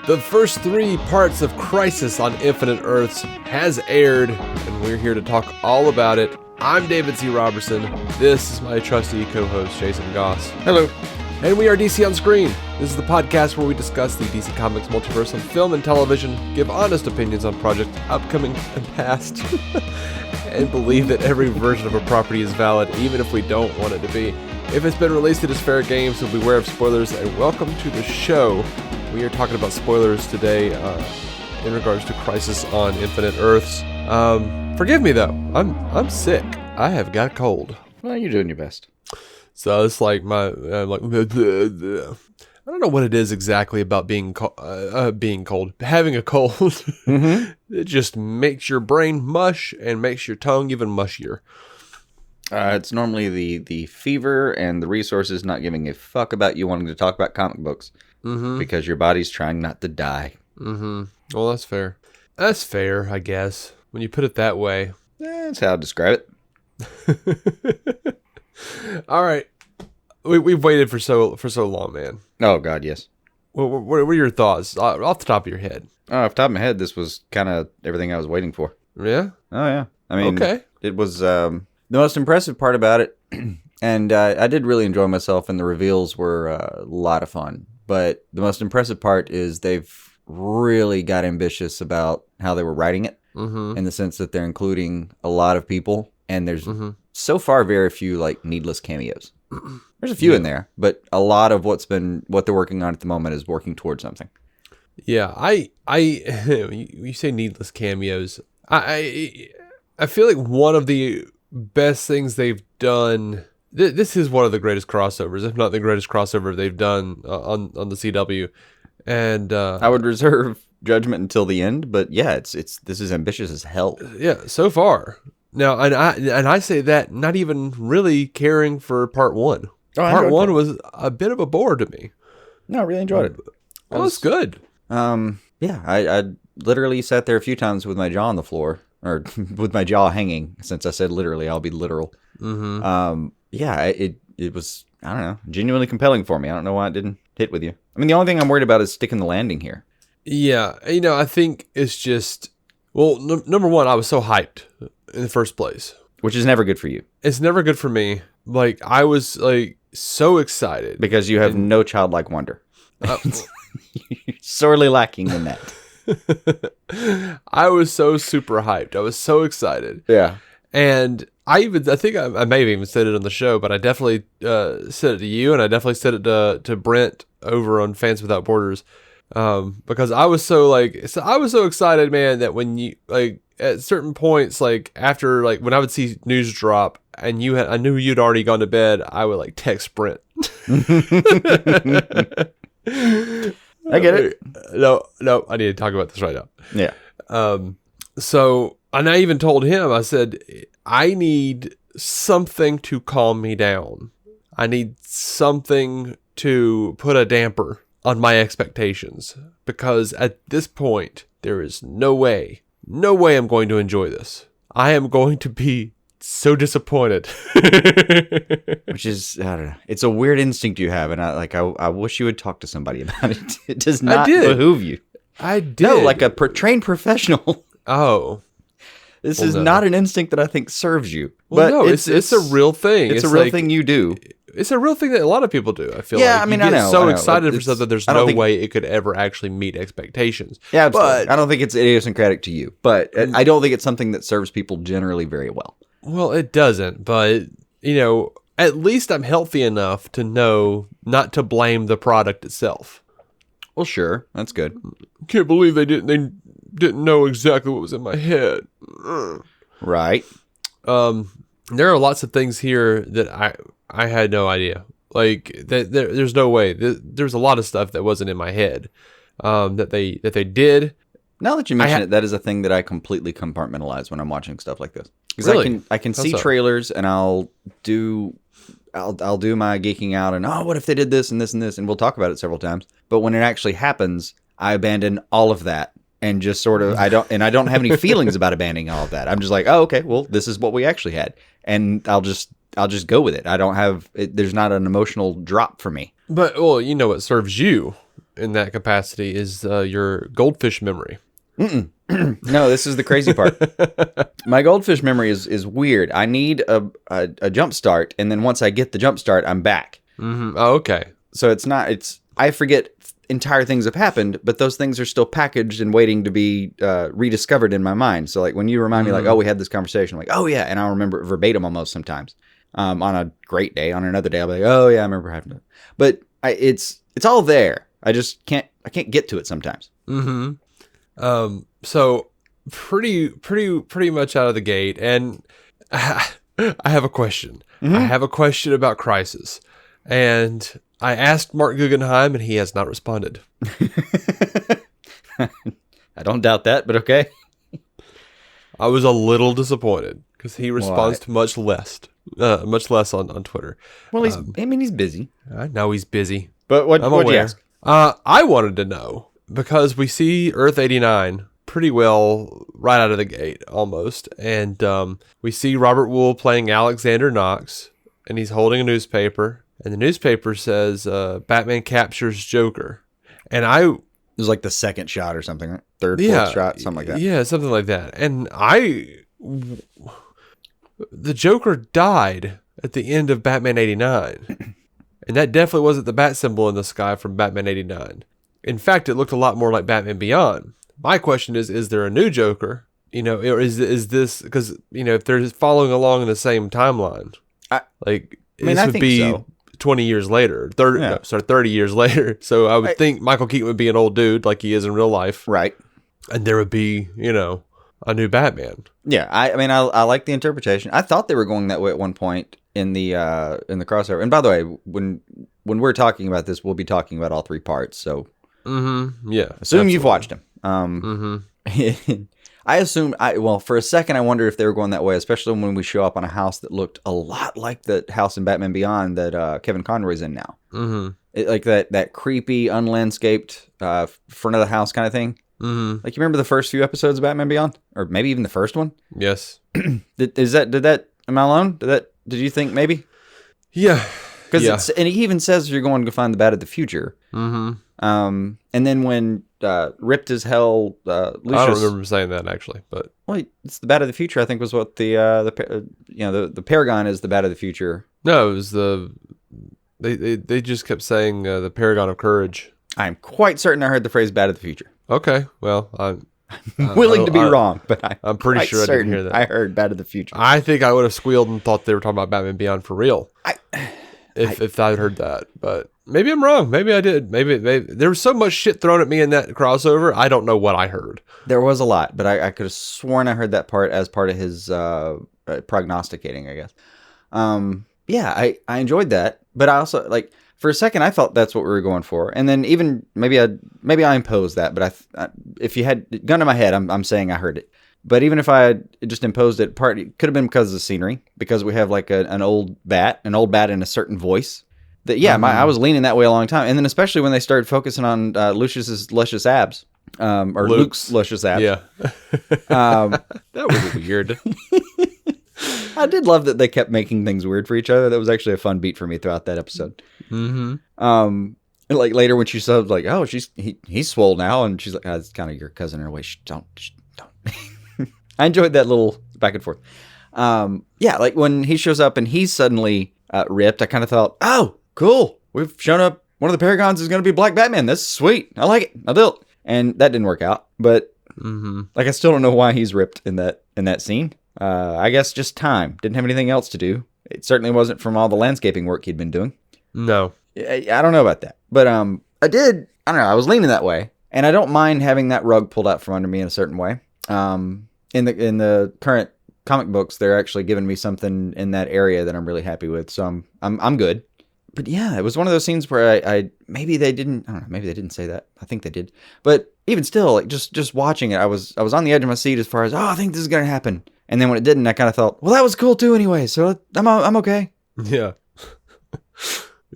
The first 3 parts of Crisis on Infinite Earths has aired, and we're here to talk all about it. I'm David C. Robertson. This is my trusty co-host, Jason Goss. Hello. And we are DC on Screen. This is the podcast where we discuss the DC Comics multiverse on film and television, give honest opinions on projects upcoming and past, and believe that every version of a property is valid, even if we don't want it to be. If it's been released, it is fair game, so beware of spoilers, and welcome to the show. We are talking about spoilers today in regards to Crisis on Infinite Earths. Forgive me though, I'm sick. I have got a cold. Well, you're doing your best. So it's like I don't know what it is exactly about being cold. Having a cold, It just makes your brain mush and makes your tongue even mushier. It's normally the fever and the resources not giving a fuck about you wanting to talk about comic books. Because your body's trying not to die. Well, that's fair. That's fair, I guess. When you put it that way. That's how I describe it. All right. We've waited for so long, man. Oh, God, yes. What are your thoughts off the top of your head? Off the top of my head, this was kind of everything I was waiting for. Yeah? Oh, yeah. I mean, okay. It was the most impressive part about it. And I did really enjoy myself, and the reveals were a lot of fun. But the most impressive part is they've really got ambitious about how they were writing it, in the sense that they're including a lot of people, and there's so far very few like needless cameos. There's a few in there, but a lot of what they're working on at the moment is working towards something. Yeah, you say needless cameos. I feel like one of the best things they've done. This is one of the greatest crossovers, if not the greatest crossover they've done on the CW. And I would reserve judgment until the end, but yeah, this is ambitious as hell. Yeah, so far. Now, and I say that not even really caring for part 1. Part 1 was a bit of a bore to me. No, I really enjoyed it. Well, it's good. Yeah, I literally sat there a few times with my jaw on the floor, or with my jaw hanging. Since I said literally, I'll be literal. Yeah, it was, I don't know, genuinely compelling for me. I don't know why it didn't hit with you. I mean, the only thing I'm worried about is sticking the landing here. Yeah, I think it's just, well, number one, I was so hyped in the first place. Which is never good for you. It's never good for me. Like, I was, like, so excited. Because you have no childlike wonder. You're sorely lacking in that. I was so super hyped. I was so excited. Yeah. And I think I may have even said it on the show, but I definitely said it to you, and I definitely said it to Brent over on Fans Without Borders, because I was so excited, man, that when you like at certain points, like after like when I would see news drop and I knew you'd already gone to bed, I would like text Brent. I get it. No, I need to talk about this right now. Yeah. So. And I even told him, I said, I need something to calm me down. I need something to put a damper on my expectations. Because at this point, there is no way I'm going to enjoy this. I am going to be so disappointed. Which is, I don't know. It's a weird instinct you have. And I wish you would talk to somebody about it. It does not behoove you. I did. No, like a trained professional. Oh. This is not an instinct that I think serves you. Well, but no, it's a real thing. It's a real thing you do. It's a real thing that a lot of people do, I feel like. Yeah, I mean, I know. So excited for something, there's no way it could ever actually meet expectations. Yeah, but I don't think it's idiosyncratic to you. But I don't think it's something that serves people generally very well. Well, it doesn't. But, at least I'm healthy enough to know not to blame the product itself. Well, sure. That's good. Can't believe they didn't know exactly what was in my head. Right. There are lots of things here that I had no idea. Like there's no way. There's a lot of stuff that wasn't in my head that they did. Now that you mention it, that is a thing that I completely compartmentalize when I'm watching stuff like this. Because really? I can see trailers and I'll do my geeking out and what if they did this and this and this, and we'll talk about it several times. But when it actually happens, I abandon all of that and just sort of I don't have any feelings about abandoning all of that. I'm just like, oh, okay, well, this is what we actually had, and I'll just go with it. I don't have there's not an emotional drop for me. But well, you know what serves you in that capacity is your goldfish memory. No, this is the crazy part. My goldfish memory is weird. I need a jump start, and then once I get the jump start, I'm back. Mm-hmm. Oh, okay. So I forget entire things have happened, but those things are still packaged and waiting to be rediscovered in my mind. So like when you remind me like, oh, we had this conversation, I'm like, oh yeah, and I'll remember it verbatim almost sometimes. On a great day, on another day, I'll be like, oh yeah, I remember having it. But it's all there. I just can't get to it sometimes. Mm-hmm. So pretty much out of the gate, and I have a question. Mm-hmm. I have a question about Crisis, and I asked Mark Guggenheim, and he has not responded. I don't doubt that, but okay. I was a little disappointed because he responds to much less on Twitter. Well, he's busy. I know he's busy, but what'd you ask? I wanted to know because we see Earth 89 pretty well right out of the gate almost, and we see Robert Wool playing Alexander Knox, and he's holding a newspaper, and the newspaper says Batman captures Joker, and it was like the second shot or something, right? Third, fourth shot, something like that. Yeah, something like that. And the Joker died at the end of Batman 89. And that definitely wasn't the bat symbol in the sky from Batman 89. In fact, it looked a lot more like Batman Beyond. My question is there a new Joker? Or is this, because, if they're following along in the same timeline, this would be so. 20 years later, 30 years later. So I would think Michael Keaton would be an old dude like he is in real life. Right. And there would be, a new Batman. Yeah. I like the interpretation. I thought they were going that way at one point in the crossover. And by the way, when we're talking about this, we'll be talking about all three parts. So yeah. Assume you've watched them. I assumed, for a second I wondered if they were going that way, especially when we show up on a house that looked a lot like the house in Batman Beyond that Kevin Conroy's in now. Mm-hmm. Like that creepy, unlandscaped front of the house kind of thing. Mm-hmm. Like, you remember the first few episodes of Batman Beyond? Or maybe even the first one? Yes. Am I alone? Did you think maybe? Yeah. Because and he even says you're going to find the Bat of the Future. Mm-hmm. And then when ripped as hell, Lucius, I don't remember saying that actually, but it's the Bat of the Future. I think was what the Paragon is the Bat of the Future. No, it was they just kept saying the Paragon of Courage. I'm quite certain I heard the phrase Bat of the Future. Okay, well, I'm willing to be wrong, but I'm pretty sure I didn't hear that. I heard Bat of the Future. I think I would have squealed and thought they were talking about Batman Beyond for real. If I'd heard that, but maybe I'm wrong. Maybe I did. Maybe there was so much shit thrown at me in that crossover. I don't know what I heard. There was a lot, but I could have sworn I heard that part as part of his prognosticating, I guess. I enjoyed that, but I also for a second I thought that's what we were going for, and then even maybe I imposed that, but if you had gun to my head, I'm saying I heard it. But even if I had just imposed it, it could have been because of the scenery, because we have like an old bat in a certain voice. That I was leaning that way a long time, and then especially when they started focusing on Lucius's luscious abs, or Luke's luscious abs. Yeah, that was weird. I did love that they kept making things weird for each other. That was actually a fun beat for me throughout that episode. Mm-hmm. Like later when she said like, "Oh, he's swole now," and she's like, "Oh, it's kind of your cousin in a way." Don't. I enjoyed that little back and forth. Like when he shows up and he's suddenly ripped, I kind of thought, oh, cool. We've shown up. One of the Paragons is going to be Black Batman. That's sweet. I like it. I'll do it. And that didn't work out. But I still don't know why he's ripped in that scene. I guess just time. Didn't have anything else to do. It certainly wasn't from all the landscaping work he'd been doing. No. I don't know about that. But I don't know. I was leaning that way. And I don't mind having that rug pulled out from under me in a certain way. In the current comic books, they're actually giving me something in that area that I'm really happy with. So I'm good. But yeah, it was one of those scenes where I maybe they didn't. I don't know. Maybe they didn't say that. I think they did. But even still, like just watching it, I was on the edge of my seat as far as I think this is gonna happen. And then when it didn't, I kind of thought, well, that was cool too anyway. So I'm okay. Yeah.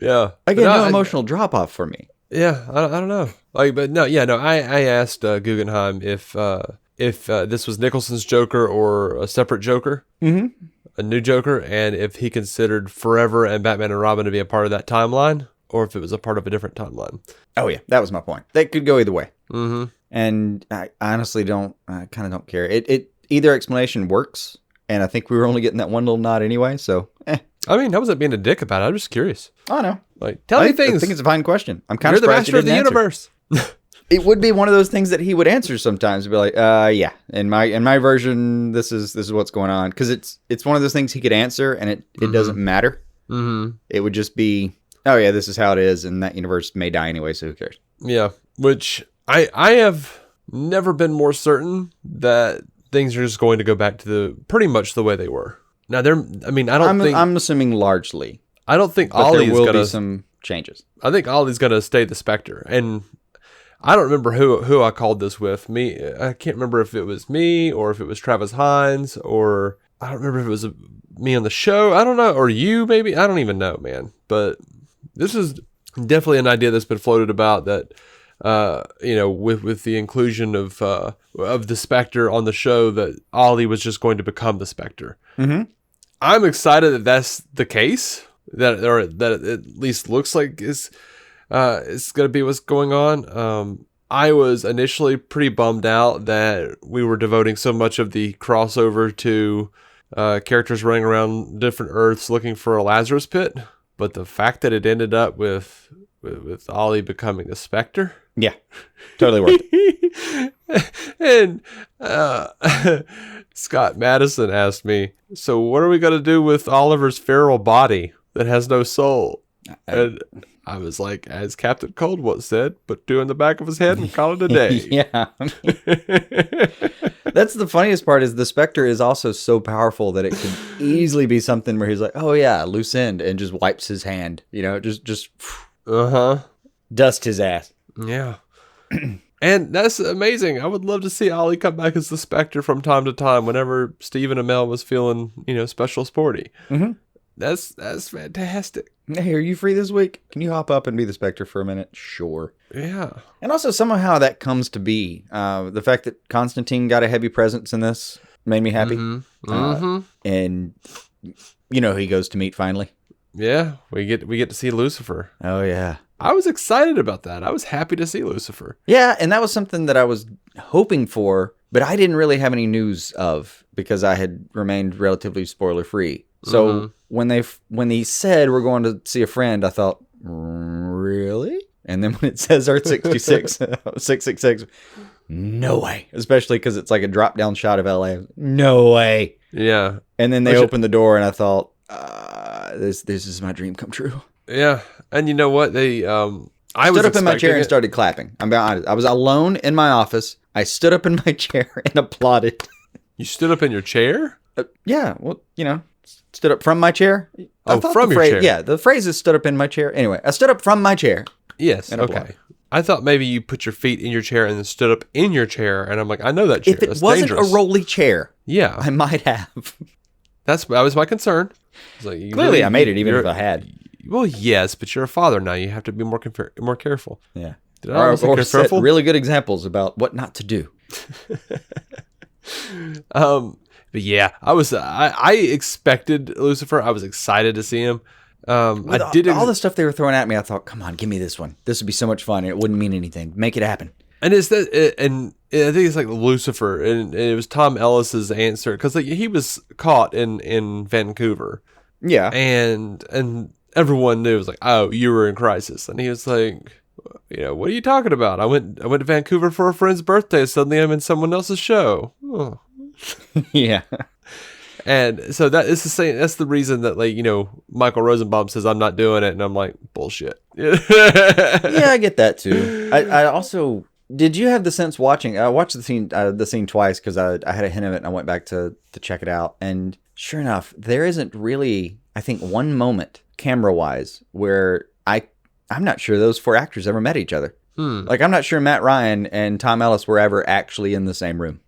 Yeah. Again, no emotional drop off for me. Yeah, I don't know. I asked Guggenheim if this was Nicholson's Joker or a separate Joker, a new Joker, and if he considered Forever and Batman and Robin to be a part of that timeline, or if it was a part of a different timeline. Oh yeah, that was my point. They could go either way. Mm-hmm. And I honestly kind of don't care. Either explanation works, and I think we were only getting that one little nod anyway, so I mean, I wasn't being a dick about it. I'm just curious. Oh no. Like, tell me things. I think it's a fine question. I'm kind You're of the surprised master of the answer. universe. It would be one of those things that he would answer sometimes. He'd be like, yeah, in my version, this is what's going on. Because it's one of those things he could answer, and it doesn't matter. Mm-hmm. It would just be, oh yeah, this is how it is, and that universe may die anyway, so who cares? Yeah, which I have never been more certain that things are just going to go back to pretty much the way they were. Now, I'm assuming largely. I don't think but Ollie's there will gonna be some changes. I think Ollie's gonna stay the Spectre, and I don't remember who I called this with. I can't remember if it was me or if it was Travis Hines, or I don't remember if it was me on the show. I don't know, or you maybe. I don't even know, man. But this is definitely an idea that's been floated about that. With the inclusion of the Spectre on the show, that Ollie was just going to become the Spectre. Mm-hmm. I'm excited that that's the case. That it at least looks like it's going to be what's going on. I was initially pretty bummed out that we were devoting so much of the crossover to characters running around different Earths looking for a Lazarus pit, but the fact that it ended up with Ollie becoming the Spectre, yeah, totally worth it. And Scott Madison asked me, "So what are we going to do with Oliver's feral body that has no soul?" And I was like, as Captain Coldwater said, put two in the back of his head and call it a day. Yeah. That's the funniest part, is the Spectre is also so powerful that it could easily be something where he's like, oh yeah, loose end, and just wipes his hand, just dust his ass. Yeah. And that's amazing. I would love to see Ollie come back as the Spectre from time to time whenever Stephen Amell was feeling, special sporty. Mm-hmm. That's fantastic. Hey, are you free this week? Can you hop up and be the Spectre for a minute? Sure. Yeah. And also somehow that comes to be. The fact that Constantine got a heavy presence in this made me happy. Mm-hmm. Mm-hmm. And he goes to meet finally. Yeah, we get to see Lucifer. Oh yeah. I was excited about that. I was happy to see Lucifer. Yeah, and that was something that I was hoping for, but I didn't really have any news of because I had remained relatively spoiler free. So when they said we're going to see a friend, I thought, really? And then when it says Earth 66, 666, no way. Especially because it's like a drop down shot of LA. No way. Yeah. And then they opened the door, and I thought, this is my dream come true. Yeah. And you know what? I stood up in my chair and started clapping. I'm being honest. I was alone in my office. I stood up in my chair and applauded. You stood up in your chair? Yeah. Well, stood up from my chair. From your chair. Yeah, the phrase is stood up in my chair. Anyway, I stood up from my chair. Yes, okay. I thought maybe you put your feet in your chair and then stood up in your chair, and I'm like, I know that chair. If it wasn't dangerous. A rolly chair, yeah, I might have. That was my concern. Like, clearly, I made it even if I had. Well, yes, but you're a father now. You have to be more careful. Yeah. Or set really good examples about what not to do. But yeah, I expected Lucifer. I was excited to see him. All the stuff they were throwing at me, I thought, come on, give me this one. This would be so much fun. And it wouldn't mean anything. Make it happen. And I think it's like Lucifer, and it was Tom Ellis's answer, because he was caught in Vancouver. Yeah. And everyone knew. It was like, oh, you were in crisis. And he was like, what are you talking about? I went to Vancouver for a friend's birthday. Suddenly I'm in someone else's show. Oh. Yeah. And so that is the same. That's the reason that Michael Rosenbaum says I'm not doing it, and I'm like, bullshit. Yeah, I get that too. I also, did you have the sense watching? I watched the scene twice because I had a hint of it, and I went back to check it out. And sure enough, there isn't really, I think, one moment camera wise where I'm not sure those four actors ever met each other. Like, I'm not sure Matt Ryan and Tom Ellis were ever actually in the same room.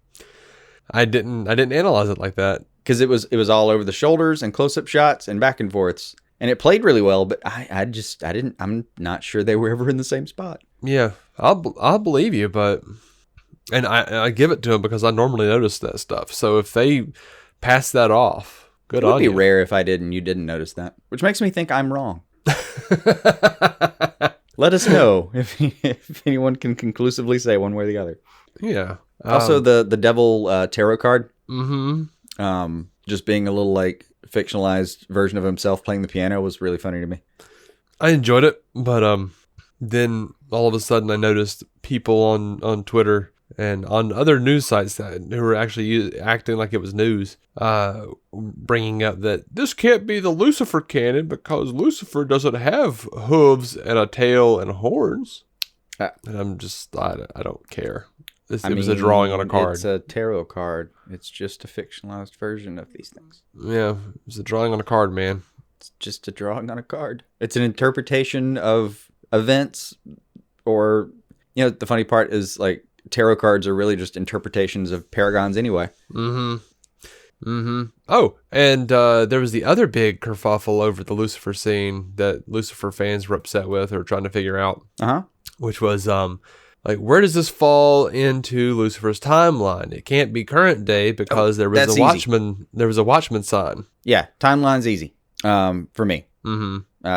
I didn't analyze it like that. Because it was all over the shoulders and close-up shots and back and forths. And it played really well, but I'm not sure they were ever in the same spot. Yeah, I'll believe you, but, and I give it to them because I normally notice that stuff. So if they pass that off, good on you. It would be rare if I did and you didn't notice that, which makes me think I'm wrong. Let us know if anyone can conclusively say one way or the other. Yeah. Also, the devil tarot card. Mm-hmm. Just being a little like fictionalized version of himself playing the piano was really funny to me. I enjoyed it, but then all of a sudden I noticed people on Twitter and on other news sites who were actually acting like it was news, bringing up that this can't be the Lucifer canon because Lucifer doesn't have hooves and a tail and horns. And I'm just, I don't care. It was a drawing on a card. It's a tarot card. It's just a fictionalized version of these things. Yeah, it was a drawing on a card, man. It's just a drawing on a card. It's an interpretation of events, or, you know, the funny part is like tarot cards are really just interpretations of paragons anyway. Oh, and there was the other big kerfuffle over the Lucifer scene that Lucifer fans were upset with or trying to figure out. Which was like, where does this fall into Lucifer's timeline? It can't be current day because there was a Watchman. There was a Watchman sign. Yeah, timeline's easy for me.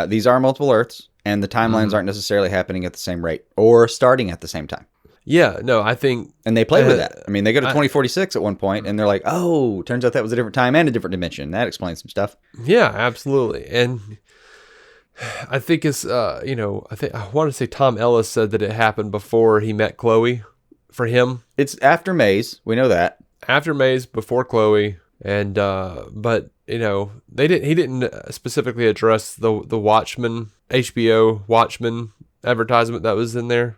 These are multiple Earths, and the timelines aren't necessarily happening at the same rate or starting at the same time. Yeah, no, I think... And they play with that. I mean, they go to 2046 at one point, and they're like, oh, turns out that was a different time and a different dimension. That explains some stuff. Yeah, absolutely. And I think it's, I want to say Tom Ellis said that it happened before he met Chloe for him. It's after Maze. We know that. After Maze, before Chloe. And, but, he didn't specifically address the Watchmen, HBO Watchmen advertisement that was in there.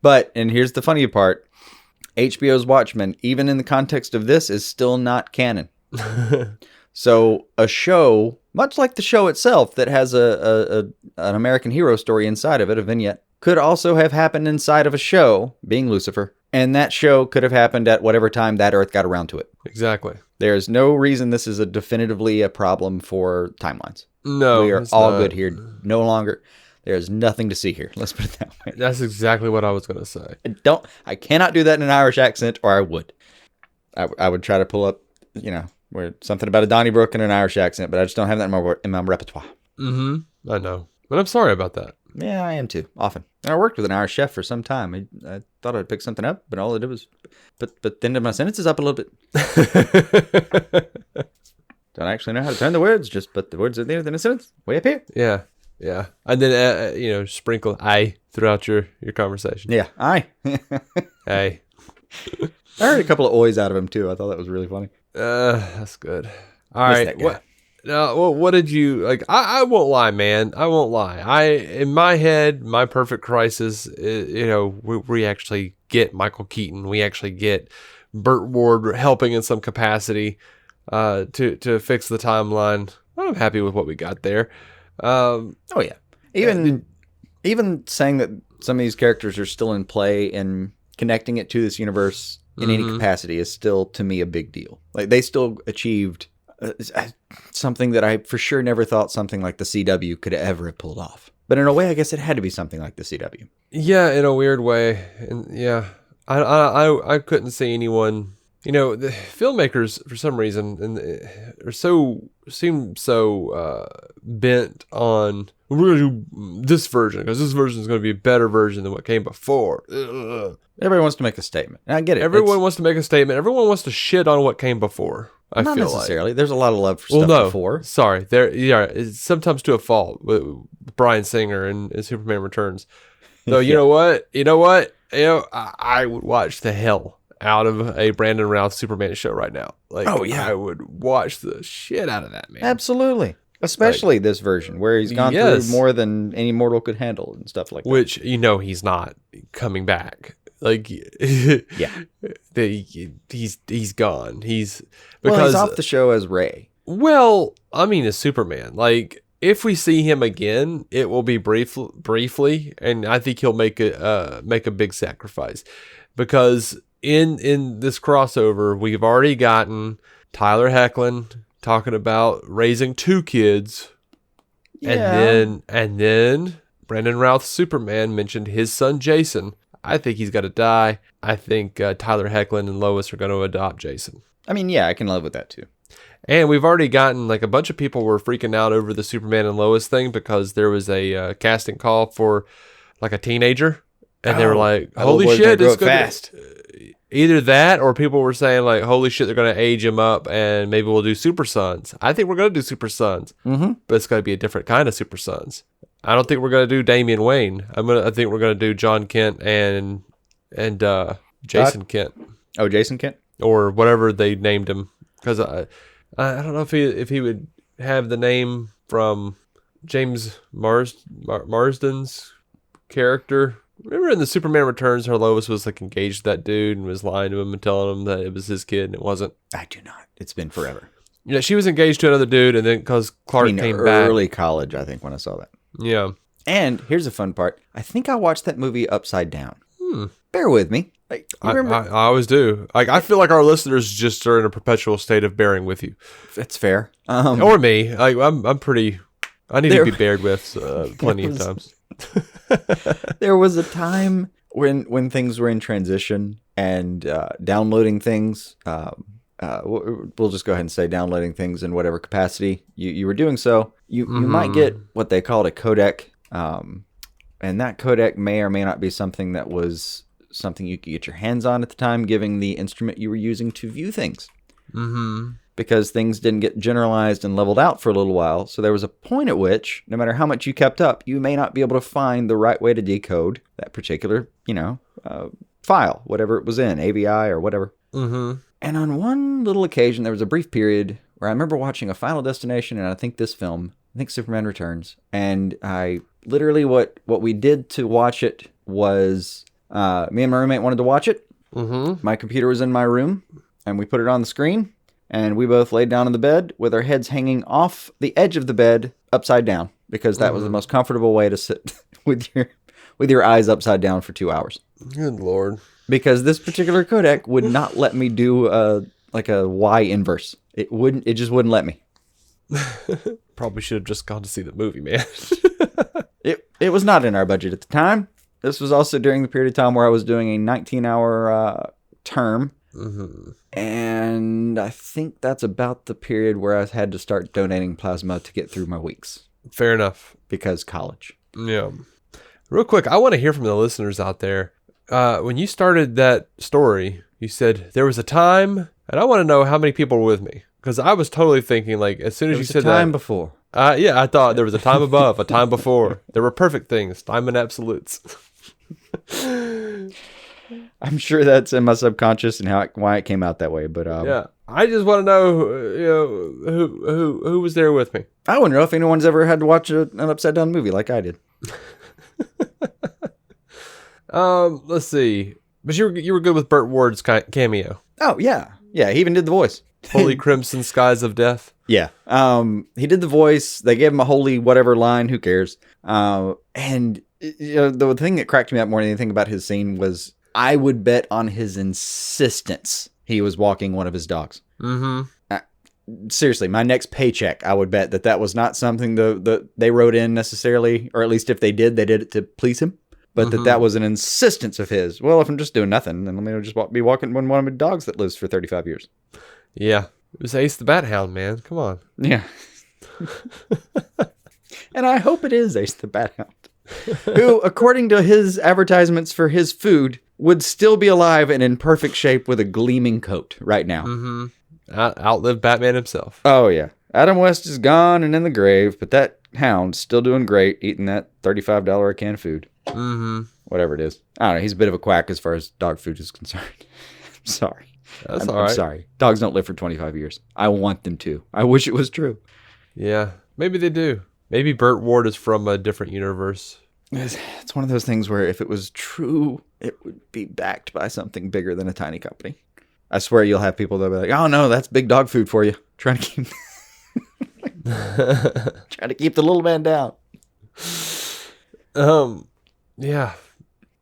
But, and here's the funny part, HBO's Watchmen, even in the context of this, is still not canon. So a show, much like the show itself, that has an American hero story inside of it, a vignette, could also have happened inside of a show, being Lucifer, and that show could have happened at whatever time that Earth got around to it. Exactly. There's no reason this is definitively a problem for timelines. No, we are all good here. No longer. There's nothing to see here. Let's put it that way. That's exactly what I was going to say. I cannot do that in an Irish accent, or I would. I would try to pull up, where something about a Donnybrook in an Irish accent, but I just don't have that in my repertoire. I know. But I'm sorry about that. Yeah, I am too, often. And I worked with an Irish chef for some time. I thought I'd pick something up, but all I did was put the end of my sentences up a little bit. Don't actually know how to turn the words, just put the words at the end of the sentence, way up here. Yeah. Yeah. And then, sprinkle I throughout your conversation. Yeah, I. Hey. I heard a couple of oys out of him, too. I thought that was really funny. That's good. All right. What did you, like, I won't lie, man. I won't lie. In my head, my perfect crisis, we actually get Michael Keaton. We actually get Burt Ward helping in some capacity to fix the timeline. I'm happy with what we got there. Oh yeah. Even saying that some of these characters are still in play and connecting it to this universe in any capacity is still, to me, a big deal. Like, they still achieved something that I for sure never thought something like the CW could ever have pulled off. But in a way, I guess it had to be something like the CW. Yeah, in a weird way. And yeah, I couldn't see anyone. The filmmakers, for some reason, seem so bent on, we're going to do this version because this version is going to be a better version than what came before. Ugh. Everybody wants to make a statement. And I get it. Everyone wants to make a statement. Everyone wants to shit on what came before. Not necessarily. There's a lot of love for stuff before. Sorry. It's sometimes to a fault with Bryan Singer and Superman Returns. So you know what? I would watch the hell out of a Brandon Routh Superman show right now. Like, oh yeah, I would watch the shit out of that, man. Absolutely. Especially this version where he's gone through more than any mortal could handle and stuff like that. Which, he's not coming back. Like, yeah, he's gone. He's off the show as Ray. Well, I mean, as Superman. Like, if we see him again, it will be briefly, and I think he'll make a big sacrifice because in this crossover, we've already gotten Tyler Hoechlin talking about raising 2 kids, and then Brandon Routh's Superman mentioned his son Jason. I think he's got to die. I think Tyler Hoechlin and Lois are going to adopt Jason. I mean, yeah, I can live with that too. And we've already gotten, like, a bunch of people were freaking out over the Superman and Lois thing because there was a casting call for, like, a teenager. And they were like, holy shit, it's going fast. Either that or people were saying, like, holy shit, they're going to age him up and maybe we'll do Super Sons. I think we're going to do Super Sons. Mm-hmm. But it's going to be a different kind of Super Sons. I don't think we're going to do Damian Wayne. I think we're going to do John Kent and Jason Kent. Oh, Jason Kent? Or whatever they named him. Because I don't know if he would have the name from James Marsden's character. Remember in the Superman Returns, her Lois was like engaged to that dude and was lying to him and telling him that it was his kid and it wasn't. I do not. It's been forever. Yeah, she was engaged to another dude, and then because Clark came back. Early college, I think, when I saw that. Yeah. And here's the fun part. I think I watched that movie upside down. Bear with me. Like, I always do. Like, I feel like our listeners just are in a perpetual state of bearing with you. That's fair. Or me. Like, I'm pretty. I need to be bared with plenty of times. There was a time when things were in transition and downloading things. We'll just go ahead and say downloading things in whatever capacity you were doing so. You might get what they called a codec. And that codec may or may not be something that was something you could get your hands on at the time, given the instrument you were using to view things. Mm-hmm. Because things didn't get generalized and leveled out for a little while. So there was a point at which, no matter how much you kept up, you may not be able to find the right way to decode that particular, file, whatever it was in, AVI or whatever. Mm-hmm. And on one little occasion, there was a brief period where I remember watching a Final Destination, and I think Superman Returns. And I literally, what we did to watch it was, me and my roommate wanted to watch it. Mm-hmm. My computer was in my room, and we put it on the screen. And we both laid down in the bed with our heads hanging off the edge of the bed upside down, because that was the most comfortable way to sit with your eyes upside down for 2 hours. Good Lord. Because this particular codec would not let me do a Y inverse. It just wouldn't let me. Probably should have just gone to see the movie, man. It was not in our budget at the time. This was also during the period of time where I was doing a 19-hour term. Mm-hmm. And I think that's about the period where I had to start donating plasma to get through my weeks. Fair enough. Because college. Yeah. Real quick, I want to hear from the listeners out there. When you started that story, you said there was a time, and I want to know how many people were with me. Because I was totally thinking, like, as soon as you said that. Time before. Yeah, I thought there was a time above, a time before. There were perfect things, time and absolutes. I'm sure that's in my subconscious and why it came out that way, but yeah, I just want to know, who was there with me. I wonder if anyone's ever had to watch an upside down movie like I did. Let's see, but you were good with Burt Ward's cameo. Oh yeah, he even did the voice. Holy Crimson Skies of Death. Yeah, he did the voice. They gave him a holy whatever line. Who cares? And the thing that cracked me up more than anything about his scene was, I would bet on his insistence he was walking one of his dogs. Mm-hmm. Seriously, my next paycheck, I would bet that was not something that they wrote in necessarily, or at least if they did it to please him. But that was an insistence of his. Well, if I'm just doing nothing, then let me just be walking one of my dogs that lives for 35 years. Yeah, it was Ace the Bat Hound, man. Come on. Yeah. And I hope it is Ace the Bat Hound, who, according to his advertisements for his food, would still be alive and in perfect shape with a gleaming coat right now. Mm-hmm. Outlived Batman himself. Oh, yeah. Adam West is gone and in the grave, but that hound's still doing great eating that $35 a can food. Mm-hmm. Whatever it is. I don't know. He's a bit of a quack as far as dog food is concerned. I'm sorry. That's all right. I'm sorry. Dogs don't live for 25 years. I want them to. I wish it was true. Yeah. Maybe they do. Maybe Burt Ward is from a different universe. It's one of those things where if it was true, it would be backed by something bigger than a tiny company. I swear you'll have people that'll be like, oh no, that's big dog food for you. Trying to keep the little man down. Yeah.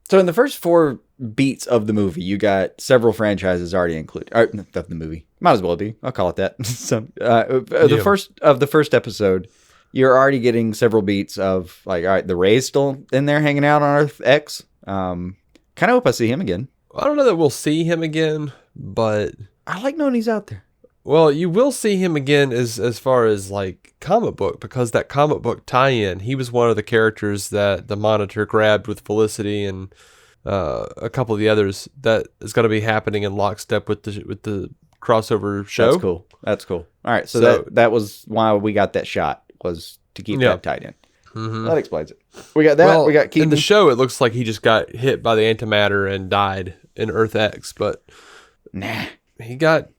So in the first 4 beats of the movie, you got several franchises already included. Of the movie. Might as well be. I'll call it that. So the first episode, you're already getting several beats of, like, all right, the Ray's still in there hanging out on Earth X. Kind of hope I see him again. I don't know that we'll see him again, but I like knowing he's out there. Well, you will see him again as far as like comic book, because that comic book tie-in, he was one of the characters that the Monitor grabbed with Felicity and a couple of the others that is going to be happening in lockstep with the crossover show. That's cool. All right, so that was why we got that shot, was to keep that tied in. Mm-hmm. That explains it. We got that. Well, we got Keaton. In the show, it looks like he just got hit by the antimatter and died in Earth X, but nah, he got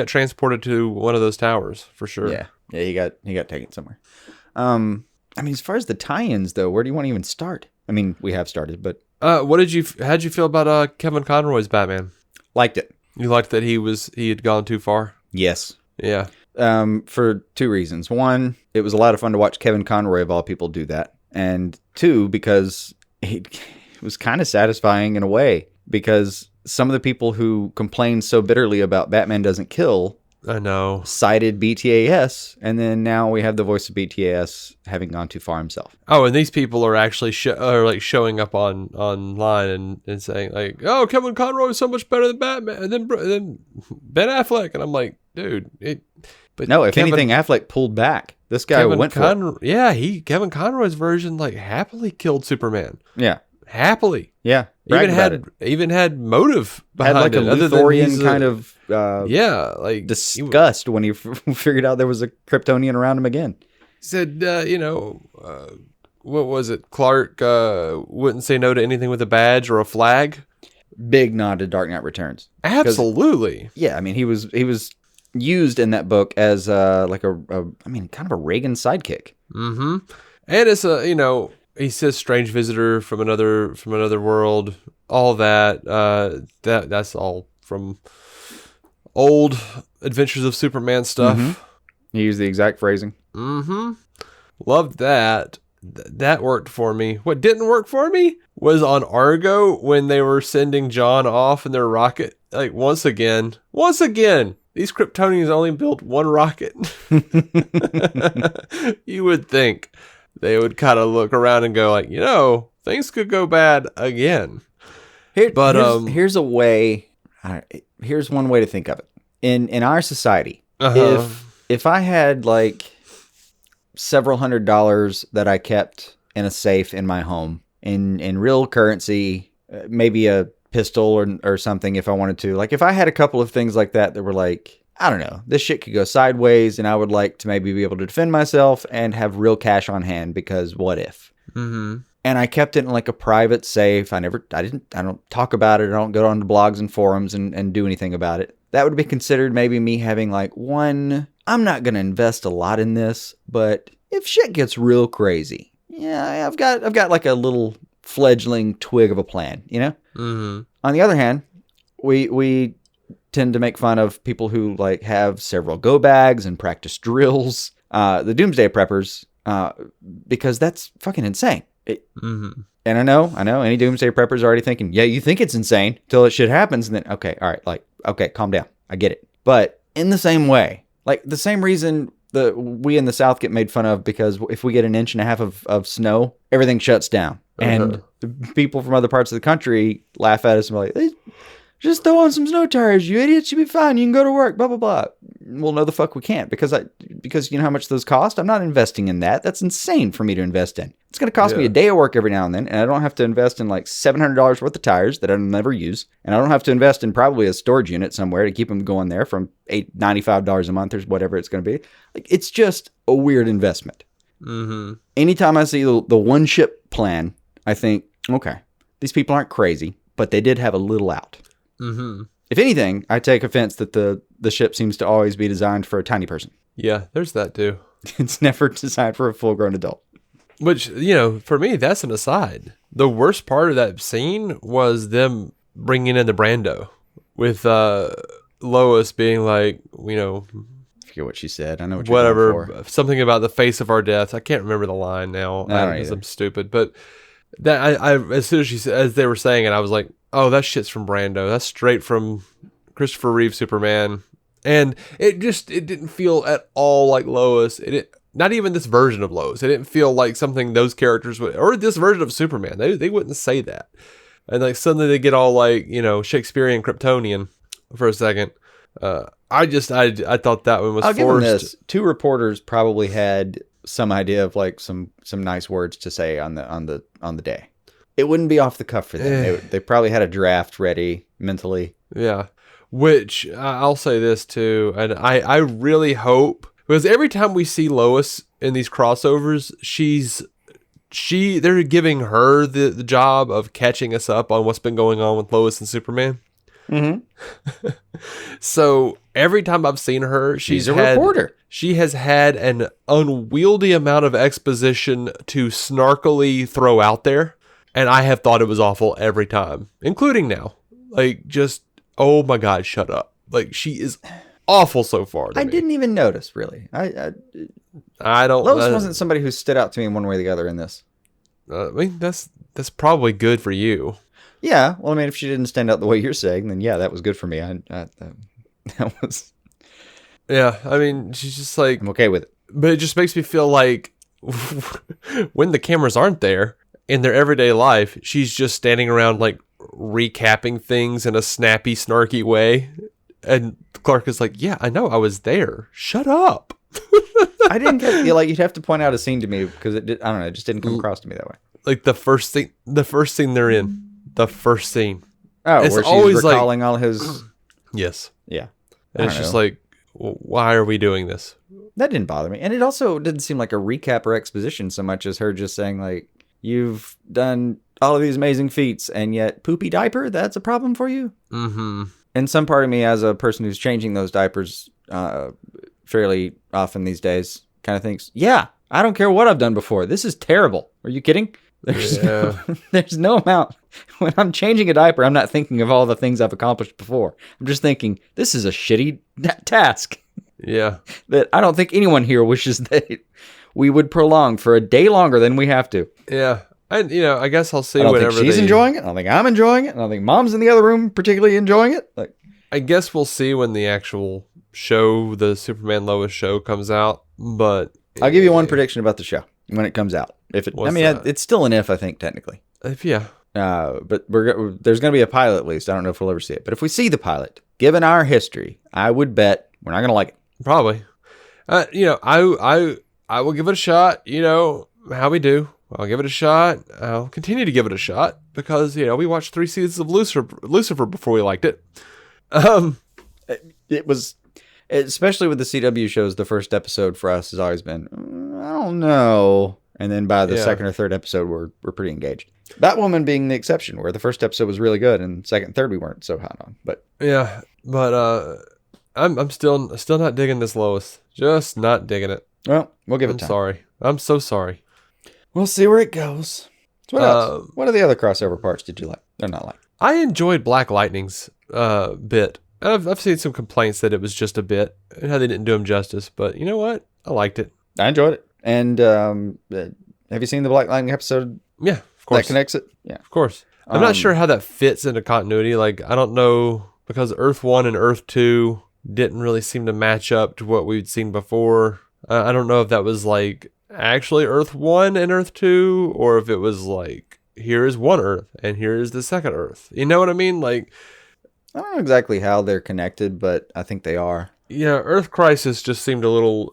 transported to one of those towers for sure. Yeah, he got taken somewhere. I mean, as far as the tie-ins though, where do you want to even start? I mean, we have started, but how'd you feel about Kevin Conroy's Batman? Liked it. You liked that he had gone too far? Yes. Yeah. For two reasons. One, it was a lot of fun to watch Kevin Conroy of all people do that. And two, because it was kind of satisfying in a way, because some of the people who complained so bitterly about Batman Doesn't Kill, I know, cited BTAS, and then now we have the voice of BTAS having gone too far himself. Oh, and these people are actually showing up online and saying like, "Oh, Kevin Conroy is so much better than Batman than Ben Affleck," and I'm like, dude, but no, if anything, Affleck pulled back. This guy went for it. Yeah, Kevin Conroy's version like happily killed Superman. Yeah, happily. Yeah, even had motive behind it. Had like a Luthorian kind of like disgust when he figured out there was a Kryptonian around him again. He said, what was it? Clark wouldn't say no to anything with a badge or a flag. Big nod to Dark Knight Returns. Absolutely. Yeah, I mean he was used in that book as kind of a Reagan sidekick. Mm-hmm. And it's he says strange visitor from another world. All that that's all from old Adventures of Superman stuff. Mm-hmm. He used the exact phrasing. Mm-hmm. Loved that. That worked for me. What didn't work for me was on Argo when they were sending John off in their rocket. Like once again, these Kryptonians only built one rocket. You would think they would kind of look around and go like, things could go bad again. Here's one way to think of it. In our society, if I had like several $100s that I kept in a safe in my home in real currency, maybe a pistol or something if I wanted to. Like if I had a couple of things like that were like, I don't know, this shit could go sideways and I would like to maybe be able to defend myself and have real cash on hand because what if? Mm-hmm. And I kept it in like a private safe. I don't talk about it. I don't go onto blogs and forums and do anything about it. That would be considered maybe me having like I'm not going to invest a lot in this, but if shit gets real crazy, yeah, I've got like a little fledgling twig of a plan, Mm-hmm. On the other hand, we tend to make fun of people who like have several go bags and practice drills, the Doomsday Preppers, because that's fucking insane. Mm-hmm. And I know any Doomsday Preppers are already thinking, yeah, you think it's insane till that shit happens. And then, okay, all right, like, okay, calm down. I get it. But in the same way, like the same reason that we in the South get made fun of, because if we get an inch and a half of snow, everything shuts down. And people from other parts of the country laugh at us and be like, hey, just throw on some snow tires, you idiots, you'll be fine. You can go to work, blah, blah, blah. Well, no, the fuck we can't, because you know how much those cost? I'm not investing in that. That's insane for me to invest in. It's going to cost me a day of work every now and then, and I don't have to invest in like $700 worth of tires that I'll never use, and I don't have to invest in probably a storage unit somewhere to keep them going there from $95 a month or whatever it's going to be. Like, it's just a weird investment. Mm-hmm. Anytime I see the one ship plan, I think, okay, these people aren't crazy, but they did have a little out. Mm-hmm. If anything, I take offense that the ship seems to always be designed for a tiny person. Yeah, there's that too. It's never designed for a full-grown adult. Which, for me, that's an aside. The worst part of that scene was them bringing in the Brando with Lois being like, I forget what she said. I know what you're going for. Something about the face of our death. I can't remember the line now because I'm stupid. But that I as soon as they were saying it, I was like, oh, that shit's from Brando. That's straight from Christopher Reeve Superman. And it didn't feel at all like Lois. Not even this version of Lois. It didn't feel like something those characters would, or this version of Superman. They wouldn't say that. And like suddenly they get all like, Shakespearean Kryptonian for a second. I I thought that one was I'll forced. give them this. 2 reporters probably had some idea of like some nice words to say on the day. It wouldn't be off the cuff for them. They probably had a draft ready mentally. Yeah. Which I'll say this too, and I really hope, because every time we see Lois in these crossovers, they're giving her the job of catching us up on what's been going on with Lois and Superman. Mm-hmm. So every time I've seen her, she's a reporter. She has had an unwieldy amount of exposition to snarkily throw out there, and I have thought it was awful every time, including now. Like, just, oh my God, shut up! Like, she is awful so far. I didn't even notice, really. I don't. Lois wasn't somebody who stood out to me in one way or the other in this. I mean, that's probably good for you. Yeah, well, I mean, if she didn't stand out the way you're saying, then yeah, that was good for me. That was. Yeah, I mean, she's just like, I'm okay with it. But it just makes me feel like when the cameras aren't there in their everyday life, she's just standing around like recapping things in a snappy, snarky way, and Clark is like, "Yeah, I know, I was there. Shut up." I didn't get you'd have to point out a scene to me because it did, I don't know, it just didn't come across to me that way. Like the first scene they're in. The first scene. Oh, it's where she's always recalling all his... Yes. Yeah. And it's just like, why are we doing this? That didn't bother me. And it also didn't seem like a recap or exposition so much as her just saying, like, you've done all of these amazing feats, and yet poopy diaper, that's a problem for you? Mm-hmm. And some part of me, as a person who's changing those diapers fairly often these days, kind of thinks, yeah, I don't care what I've done before. This is terrible. Are you kidding? There's no amount. When I'm changing a diaper, I'm not thinking of all the things I've accomplished before. I'm just thinking, this is a shitty task. Yeah. That I don't think anyone here wishes that we would prolong for a day longer than we have to. Yeah. And, I guess I'll see I don't whatever think she's enjoying it. I don't think I'm enjoying it. I don't think Mom's in the other room particularly enjoying it. Like, I guess we'll see when the actual show, the Superman Lois show, comes out. But I'll give you one prediction about the show when it comes out. It's still an if, I think, technically. Yeah. But there's going to be a pilot at least. I don't know if we'll ever see it. But if we see the pilot, given our history, I would bet we're not going to like it. Probably. I will give it a shot. How we do. I'll give it a shot. I'll continue to give it a shot because, we watched 3 seasons of Lucifer before we liked it. It was, especially with the CW shows, the first episode for us has always been, I don't know. And then by the second or third episode, we're pretty engaged. Batwoman being the exception, where the first episode was really good, and second and third we weren't so hot on. But I'm still not digging this Lois. Just not digging it. Well, we'll give it time. Sorry. I'm so sorry. We'll see where it goes. So what else? What are the other crossover parts did you like? They're not like. I enjoyed Black Lightning's bit. I've seen some complaints that it was just a bit and how they didn't do him justice, but you know what? I liked it. I enjoyed it. And have you seen the Black Lightning episode? Yeah, of course. That connects it? Yeah. Of course. I'm not sure how that fits into continuity. Like, I don't know, because Earth 1 and Earth 2 didn't really seem to match up to what we'd seen before. I don't know if that was, like, actually Earth 1 and Earth 2, or if it was, like, here is one Earth, and here is the second Earth. You know what I mean? Like, I don't know exactly how they're connected, but I think they are. Yeah, Earth Crisis just seemed a little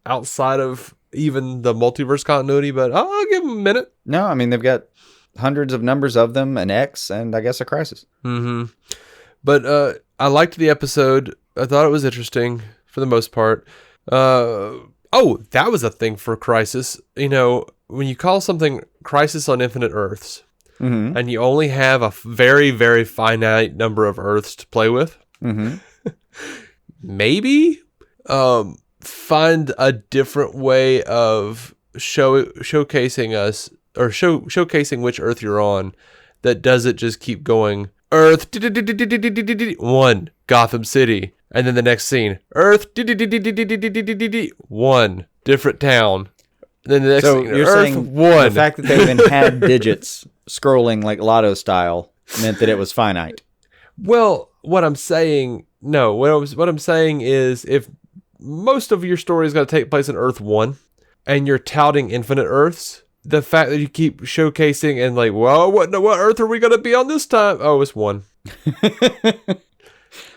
outside of even the multiverse continuity, but I'll give them a minute. No, I mean, they've got hundreds of numbers of them, an X, and I guess a Crisis. Mm-hmm. But I liked the episode. I thought it was interesting for the most part. That was a thing for Crisis. When you call something Crisis on Infinite Earths, mm-hmm. and you only have a very, very finite number of Earths to play with, mm-hmm. maybe find a different way of showcasing us, or showcasing which Earth you're on, that doesn't just keep going Earth 1 Gotham City, and then the next scene Earth 1 different town, then the next scene you're Earth saying 1. The fact that they even had digits scrolling like Lotto style meant that it was finite. Well, what I'm saying is, if most of your story is going to take place in Earth 1, and you're touting infinite Earths, the fact that you keep showcasing and like, well, what Earth are we going to be on this time? Oh, it's 1.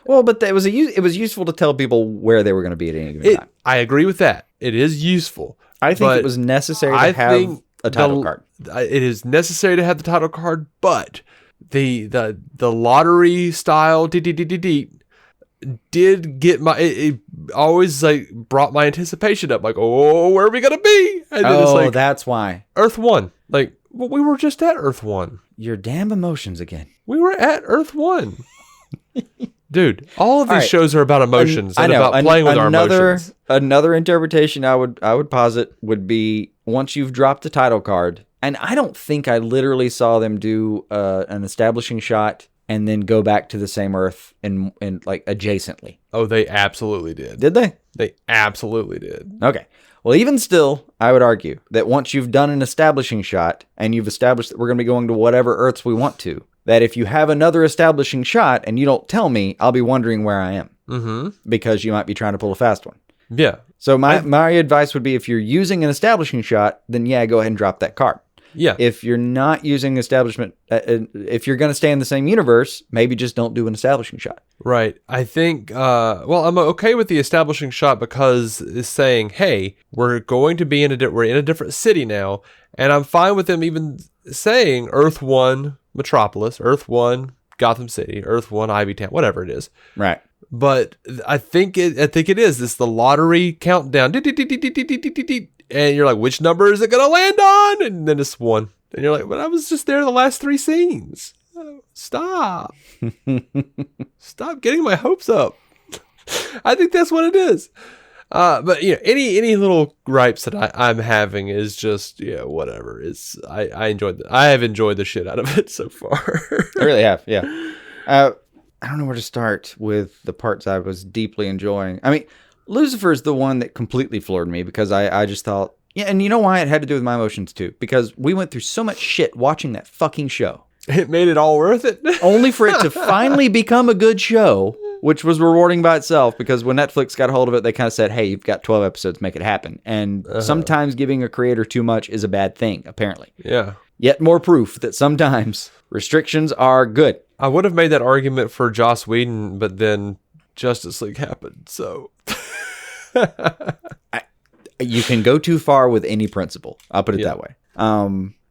Well, but it was useful to tell people where they were going to be at any given time. I agree with that. It is useful. I think it was necessary to have a title card. It is necessary to have the title card, but the lottery style did get it always like brought my anticipation up. Like, oh, where are we gonna be? And then it's like, that's why. Earth 1. Like, well, we were just at Earth 1. Your damn emotions again. We were at Earth 1. Dude, all of these shows are about emotions and about playing with our emotions. Another interpretation I would posit would be once you've dropped the title card, and I don't think I literally saw them do an establishing shot and then go back to the same Earth and like adjacently. Oh, they absolutely did. Did they? They absolutely did. Okay. Well, even still, I would argue that once you've done an establishing shot and you've established that we're going to be going to whatever Earths we want to, that if you have another establishing shot and you don't tell me, I'll be wondering where I am. Mm-hmm. Because you might be trying to pull a fast one. Yeah. So my advice would be if you're using an establishing shot, then yeah, go ahead and drop that card. Yeah. If you're not using establishment, if you're going to stay in the same universe, maybe just don't do an establishing shot. Right. I think, I'm okay with the establishing shot because it's saying, hey, we're going to be we're in a different city now. And I'm fine with them even saying Earth 1 Metropolis, Earth 1 Gotham City, Earth 1 Ivy Town, whatever it is. Right. But I think it is. It's the lottery countdown. And you're like, which number is it going to land on? And then it's 1. And you're like, but I was just there in the last 3 scenes. Stop. Stop getting my hopes up. I think that's what it is. But any little gripes that I'm having is just whatever. It's I have enjoyed the shit out of it so far. I really have, yeah. I don't know where to start with the parts I was deeply enjoying. I mean, Lucifer is the one that completely floored me because I just thought, and you know why? It had to do with my emotions too, because we went through so much shit watching that fucking show. It made it all worth it. Only for it to finally become a good show, which was rewarding by itself, because when Netflix got a hold of it, they kind of said, hey, you've got 12 episodes, make it happen. And sometimes giving a creator too much is a bad thing, apparently. Yeah. Yet more proof that sometimes restrictions are good. I would have made that argument for Joss Whedon, but then Justice League happened, so... You can go too far with any principle. I'll put it that way.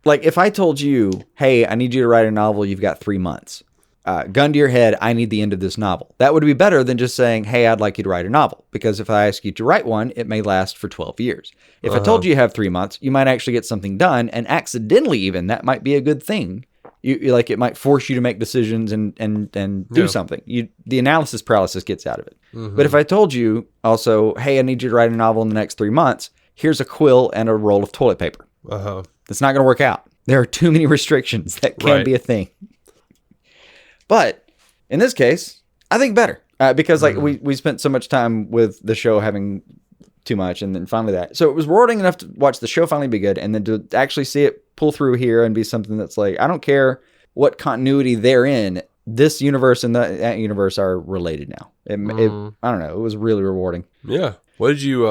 Like if I told you, hey, I need you to write a novel, you've got 3 months. Gun to your head, I need the end of this novel. That would be better than just saying, hey, I'd like you to write a novel. Because if I ask you to write one, it may last for 12 years. If I told you you have 3 months, you might actually get something done. And accidentally even, that might be a good thing. You like it might force you to make decisions and do something. The analysis paralysis gets out of it. Mm-hmm. But if I told you also, hey, I need you to write a novel in the next 3 months, here's a quill and a roll of toilet paper. That's not going to work out. There are too many restrictions that can be a thing. But in this case, I think better because like we spent so much time with the show having too much and then finally that. So it was rewarding enough to watch the show finally be good and then to actually see it pull through here and be something that's like, I don't care what continuity they're in. This universe and that universe are related now. I don't know. It was really rewarding. Yeah. How did you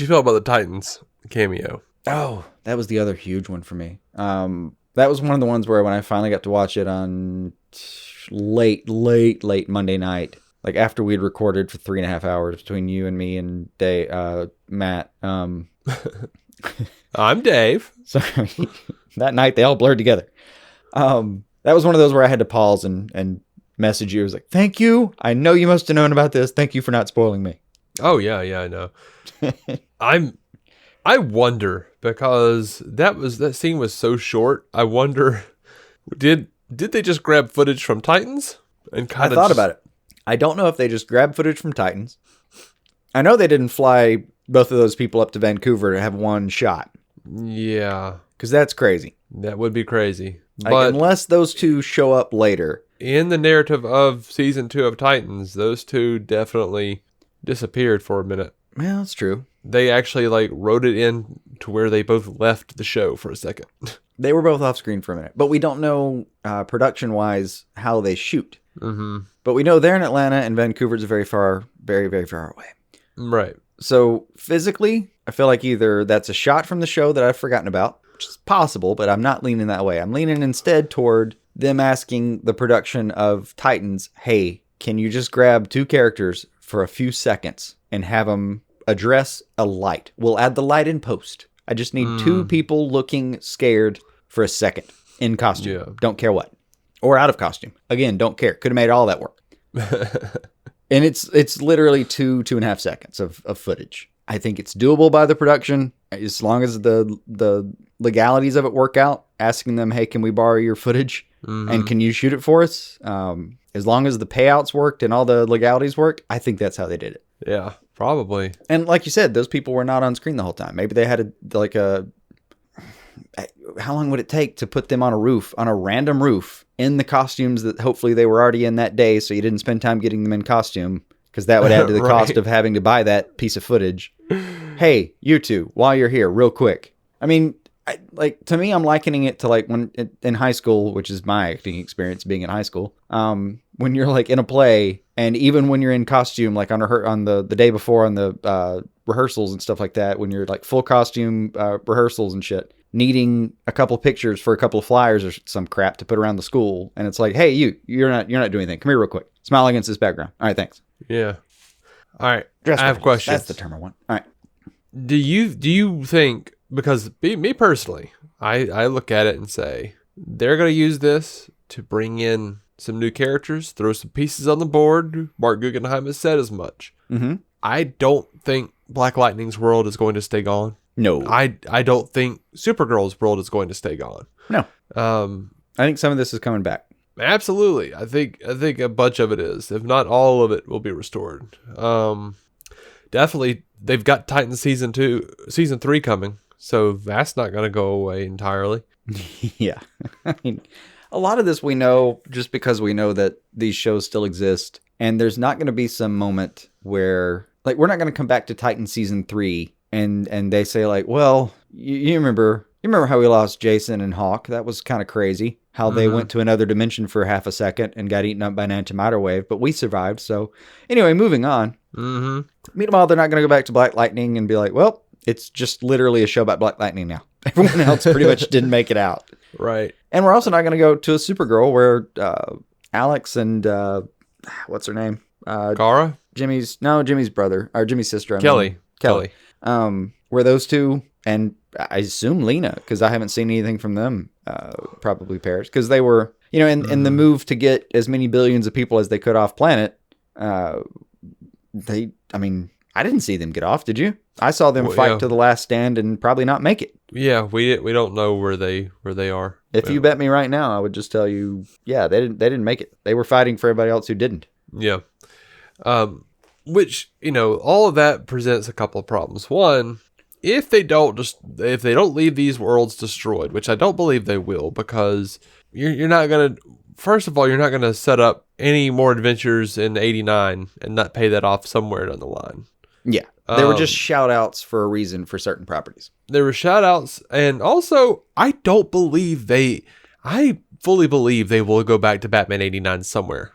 feel about the Titans cameo? Oh, that was the other huge one for me. That was one of the ones where when I finally got to watch it on late Monday night, like after we'd recorded for 3.5 hours between you and me and Matt. I'm Dave. Sorry. That night they all blurred together. That was one of those where I had to pause and message you. I was like, thank you. I know you must have known about this. Thank you for not spoiling me. Oh, yeah, I know. I wonder, because that scene was so short, I wonder, did they just grab footage from Titans? And I thought about it. I don't know if they just grabbed footage from Titans. I know they didn't fly both of those people up to Vancouver to have one shot. Yeah. Because that's crazy. That would be crazy. Like, but unless those two show up later. In the narrative of season 2 of Titans, those two definitely disappeared for a minute. Well, that's true. They actually wrote it in to where they both left the show for a second. They were both off screen for a minute, but we don't know production wise how they shoot. Mm-hmm. But we know they're in Atlanta and Vancouver's very, very far away. Right. So physically, I feel like either that's a shot from the show that I've forgotten about, which is possible, but I'm not leaning that way. I'm leaning instead toward them asking the production of Titans, hey, can you just grab 2 characters for a few seconds and have them address a light? We'll add the light in post. I just need 2 people looking scared for a second in costume. Yeah. Don't care what. Or out of costume. Again, don't care. Could have made all that work. And it's literally 2.5 seconds of footage. I think it's doable by the production as long as the legalities of it work out. Asking them, hey, can we borrow your footage? And can you shoot it for us? As long as the payouts worked and all the legalities worked, I think that's how they did it. Yeah, probably. And like you said, those people were not on screen the whole time. Maybe they had how long would it take to put them on a random roof in the costumes that hopefully they were already in that day, so you didn't spend time getting them in costume, because that would add to the cost of having to buy that piece of footage. Hey, you two, while you're here, real quick. I mean, to me, I'm likening it to like when in high school, which is my acting experience being in high school. When you're like in a play, and even when you're in costume, like on the day before on the rehearsals and stuff like that, when you're like full costume rehearsals and shit, needing a couple pictures for a couple of flyers or some crap to put around the school, and it's like, hey, you're not doing anything. Come here real quick. Smile against this background. All right, thanks. Yeah. All right. Dress I have questions. That's the term I want. All right. Do you think, because me personally, I look at it and say, they're going to use this to bring in some new characters, throw some pieces on the board. Mark Guggenheim has said as much. Mm-hmm. I don't think Black Lightning's world is going to stay gone. No. I don't think Supergirl's world is going to stay gone. No. I think some of this is coming back. Absolutely. I think a bunch of it is. If not all of it will be restored. Definitely, they've got Titan season 3 coming, so that's not going to go away entirely. Yeah. I mean, a lot of this we know just because we know that these shows still exist, and there's not going to be some moment where, like, we're not going to come back to Titan season 3 and they say like, well, you remember how we lost Jason and Hawk? That was kind of crazy. How they went to another dimension for half a second and got eaten up by an antimatter wave, but we survived. So anyway, moving on. Mm-hmm. Meanwhile, they're not going to go back to Black Lightning and be like, well, it's just literally a show about Black Lightning now. Everyone else pretty much didn't make it out. Right. And we're also not going to go to a Supergirl where Alex and what's her name? Kara? Jimmy's brother, or Jimmy's sister. Kelly. Where those two, and I assume Lena, because I haven't seen anything from them, probably perished. Because they were, in the move to get as many billions of people as they could off planet, I didn't see them get off, did you? I saw them fight to the last stand and probably not make it. Yeah, we don't know where they are. If you bet me right now, I would just tell you, yeah, they didn't make it. They were fighting for everybody else who didn't. Yeah. Which, all of that presents a couple of problems. One, if they don't leave these worlds destroyed, which I don't believe they will, because you're not going to, first of all, you're not going to set up any more adventures in 89 and not pay that off somewhere down the line. Yeah. There were just shout outs for a reason for certain properties. There were shout outs, and also I fully believe they will go back to Batman 89 somewhere.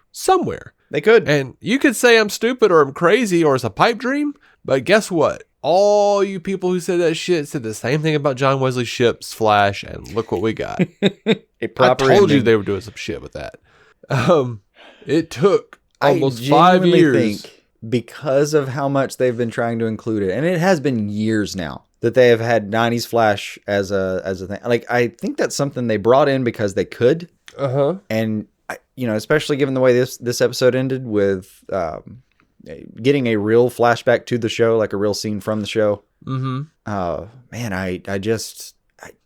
They could. And you could say I'm stupid or I'm crazy or it's a pipe dream, but guess what? All you people who said that shit said the same thing about John Wesley Shipp's Flash, and look what we got. I told you they were doing some shit with that. It took almost 5 years. Think because of how much they've been trying to include it, and it has been years now that they have had 90s Flash as a thing. Like, I think that's something they brought in because they could. And especially given the way this episode ended with getting a real flashback to the show, like a real scene from the show. Man,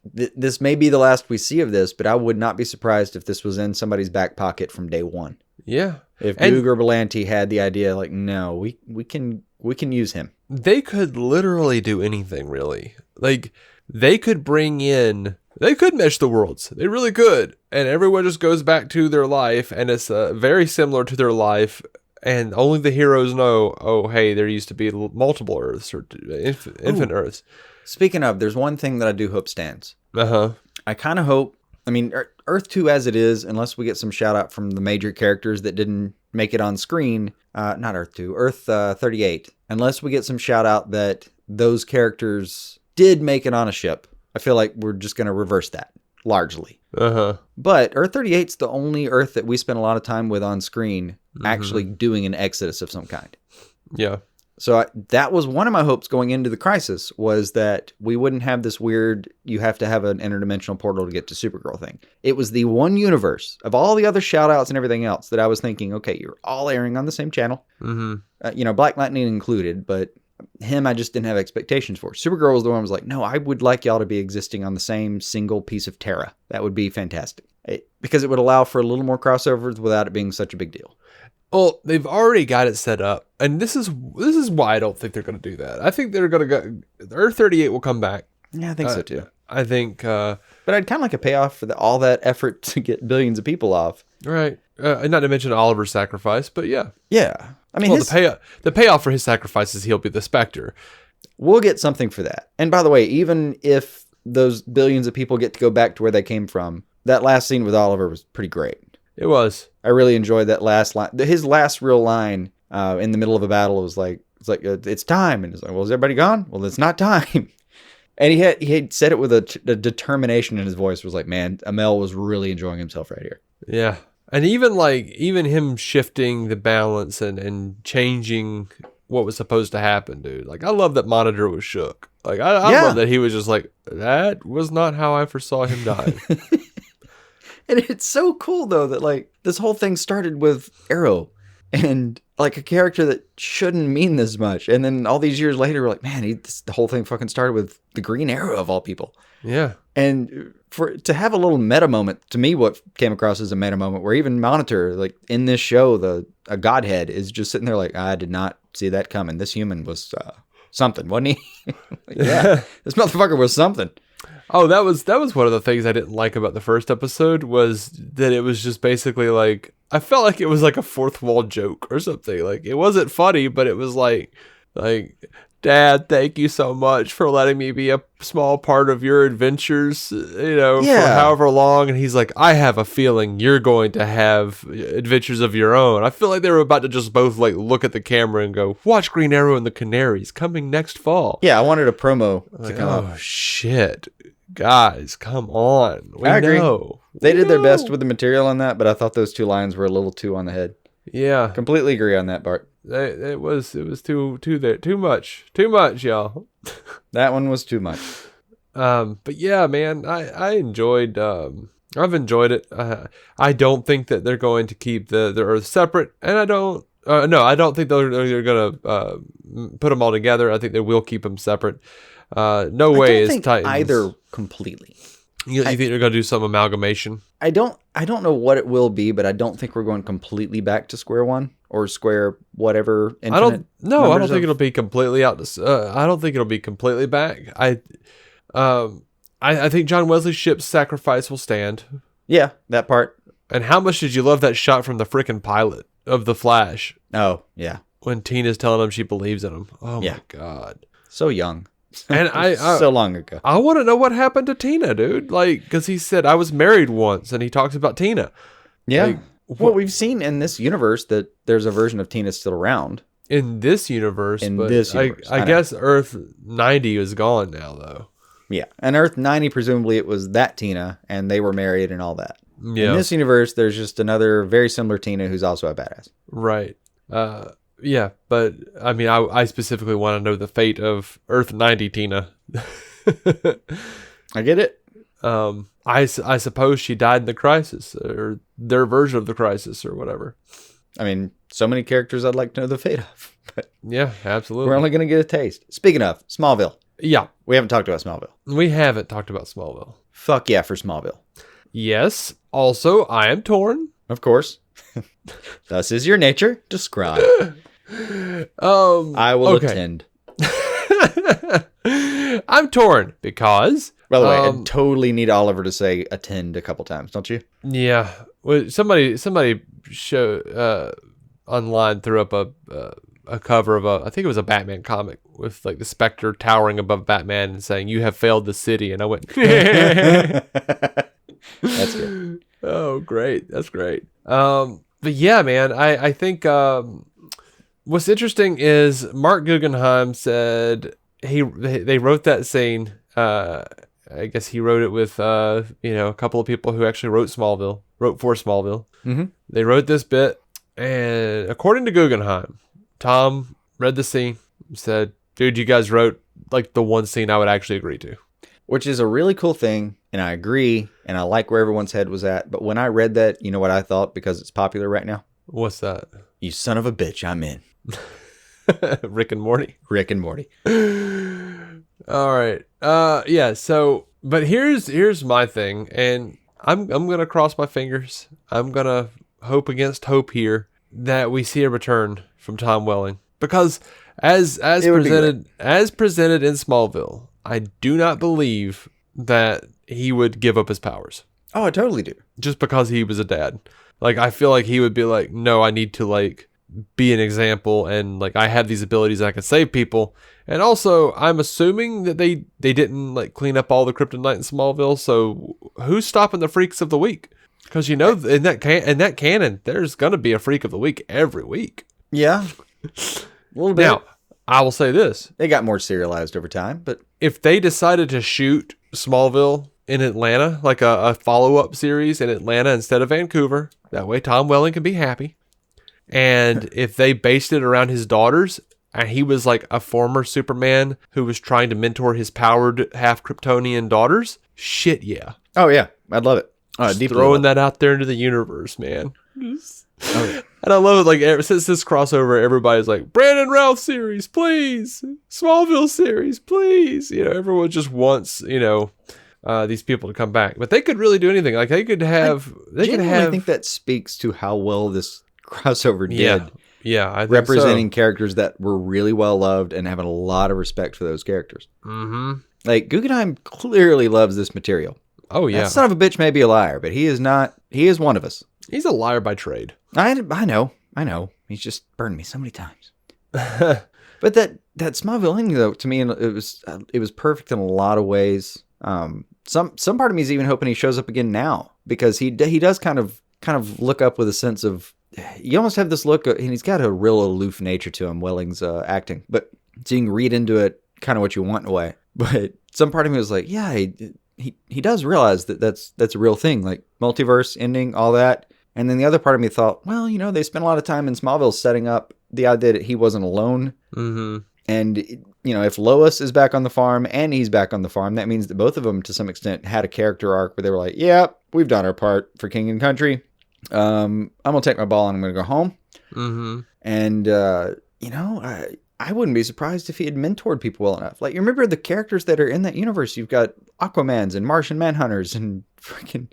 this may be the last we see of this, but I would not be surprised if this was in somebody's back pocket from day one. Yeah. If Doug or Berlanti had the idea, like, no, we can use him. They could literally do anything, really. Like, they could mesh the worlds. They really could. And everyone just goes back to their life, and it's very similar to their life, and only the heroes know, oh, hey, there used to be multiple Earths or infinite Earths. Speaking of, there's one thing that I do hope stands. I kind of hope, Earth 2 as it is, unless we get some shout out from the major characters that didn't make it on screen, not Earth 2, Earth 38, unless we get some shout out that those characters did make it on a ship, I feel like we're just going to reverse that. largely. Uh-huh. But Earth 38's the only Earth that we spent a lot of time with on screen actually doing an exodus of some kind. Yeah. So that was one of my hopes going into the Crisis, was that we wouldn't have this weird, you have to have an interdimensional portal to get to Supergirl thing. It was the one universe of all the other shout-outs and everything else that I was thinking, okay, you're all airing on the same channel. Black Lightning included, but him I just didn't have expectations for. Supergirl was the one who was like, no, I would like y'all to be existing on the same single piece of Terra. That would be fantastic. Because it would allow for a little more crossovers without it being such a big deal. Well, they've already got it set up, and this is why I don't think they're going to do that. I think they're going to go. Earth 38 will come back. Yeah, I think so too. I think, but I'd kind of like a payoff for all that effort to get billions of people off. Right. Not to mention Oliver's sacrifice, but yeah. Yeah, I mean, the payoff for his sacrifice is he'll be the Spectre. We'll get something for that. And by the way, even if those billions of people get to go back to where they came from, that last scene with Oliver was pretty great. It was. I really enjoyed that last line. His last real line in the middle of a battle was like, it's time. And it's like, well, is everybody gone? Well, it's not time. And he had said it with a determination in his voice. Was like, man, Amell was really enjoying himself right here. Yeah. And even him shifting the balance and changing what was supposed to happen, dude. Like, I love that Monitor was shook. Like, I love that he was just like, that was not how I foresaw him dying. And it's so cool, though, that, like, this whole thing started with Arrow and, like, a character that shouldn't mean this much. And then all these years later, we're like, man, the whole thing fucking started with the Green Arrow, of all people. Yeah. And to have a little meta moment, to me, what came across as a meta moment, where even Monitor, like, in this show, a godhead is just sitting there like, I did not see that coming. This human was something, wasn't he? Like, yeah, this motherfucker was something. Oh, that was one of the things I didn't like about the first episode, was that it was just basically like, I felt like it was like a fourth wall joke or something. Like, it wasn't funny, but it was like, Dad, thank you so much for letting me be a small part of your adventures, for however long. And he's like, I have a feeling you're going to have adventures of your own. I feel like they were about to just both like look at the camera and go, watch Green Arrow and the Canaries coming next fall. Yeah, I wanted a promo to come up. Oh, shit. Guys, come on. I agree. They did their best with the material on that, but I thought those two lines were a little too on the head. Yeah. Completely agree on that, Bart. It was too much, y'all. That one was too much. But yeah, man, I enjoyed. I've enjoyed it. I don't think that they're going to keep the Earth separate, and I don't. No, I don't think they're gonna put them all together. I think they will keep them separate. No way is Titans either completely. You think they're gonna do some amalgamation? I don't know what it will be, but I don't think we're going completely back to square one or square whatever. I don't think it'll be completely out. I don't think it'll be completely back. I think John Wesley's ship's sacrifice will stand. Yeah, that part. And how much did you love that shot from the frickin' pilot of the Flash? Oh yeah, when Tina's telling him she believes in him. Oh yeah. My God, so young. And so long ago. I want to know what happened to Tina, dude. Like, because he said I was married once, and he talks about Tina. Yeah. Like, well, we've seen in this universe that there's a version of Tina still around. In this universe, I guess Earth 90 is gone now, though. Yeah, and Earth 90, presumably it was that Tina, and they were married and all that. Yeah. In this universe, there's just another very similar Tina who's also a badass. Right. Yeah, but I mean, I specifically want to know the fate of Earth 90 Tina. I get it. I suppose she died in the Crisis, or their version of the Crisis, or whatever. I mean, so many characters I'd like to know the fate of. But yeah, absolutely. We're only going to get a taste. Speaking of, Smallville. Yeah. We haven't talked about Smallville. We haven't talked about Smallville. Fuck yeah for Smallville. Yes. Also, I am torn. Of course. Thus is your nature. Describe. I will attend. I'm torn because... By the way, I totally need Oliver to say attend a couple times, don't you? Yeah. Well, somebody online threw up a cover of I think it was a Batman comic with like the Spectre towering above Batman and saying, "You have failed the city." And I went, That's good. Oh, great. That's great. But yeah, man, I think what's interesting is Mark Guggenheim said they wrote that scene I guess he wrote it with, a couple of people who actually wrote for Smallville. Mm-hmm. They wrote this bit, and according to Guggenheim, Tom read the scene, said, dude, you guys wrote like the one scene I would actually agree to. Which is a really cool thing, and I agree, and I like where everyone's head was at. But when I read that, you know what I thought, because it's popular right now? What's that? You son of a bitch, I'm in. Rick and Morty. Rick and Morty. All right. Yeah, so, but here's my thing, and I'm going to cross my fingers. I'm going to hope against hope here that we see a return from Tom Welling, because as presented in Smallville, I do not believe that he would give up his powers. Oh, I totally do. Just because he was a dad. Like, I feel like he would be like, no, I need to, like, be an example, and, like, I have these abilities, I can save people. And also, I'm assuming that they didn't, like, clean up all the kryptonite in Smallville, so who's stopping the Freaks of the Week? Because, in that canon, there's going to be a Freak of the Week every week. Yeah. A little bit. Now, I will say this. They got more serialized over time, but if they decided to shoot Smallville in Atlanta, like a follow-up series in Atlanta instead of Vancouver, that way Tom Welling can be happy. And if they based it around his daughters, and he was like a former Superman who was trying to mentor his powered half Kryptonian daughters, shit yeah. Oh yeah, I'd love it. Just throwing that out there into the universe, man. Oh, yeah. And I love it, like, ever since this crossover, everybody's like, Brandon Routh series, please. Smallville series, please. Everyone just wants, these people to come back. But they could really do anything. Like, they could have... I think that speaks to how well this crossover did. Yeah, I think representing characters that were really well loved and having a lot of respect for those characters. Mm-hmm. Like, Guggenheim clearly loves this material. Oh, yeah. That son of a bitch may be a liar, but he is not... He is one of us. He's a liar by trade. I know. He's just burned me so many times. But that Smallville ending, though, to me, it was perfect in a lot of ways. Some part of me is even hoping he shows up again now, because he does kind of look up with a sense of, you almost have this look, and he's got a real aloof nature to him, Welling's acting, but so you can read into it kind of what you want in a way. But some part of me was like, yeah, he does realize that that's a real thing, like multiverse ending, all that. And then the other part of me thought, well, they spent a lot of time in Smallville setting up the idea that he wasn't alone. Mm-hmm. And, if Lois is back on the farm and he's back on the farm, that means that both of them, to some extent, had a character arc where they were like, yeah, we've done our part for King and Country. I'm going to take my ball and I'm going to go home. Mm-hmm. And, I wouldn't be surprised if he had mentored people well enough. Like, you remember the characters that are in that universe? You've got Aquamans and Martian Manhunters and freaking...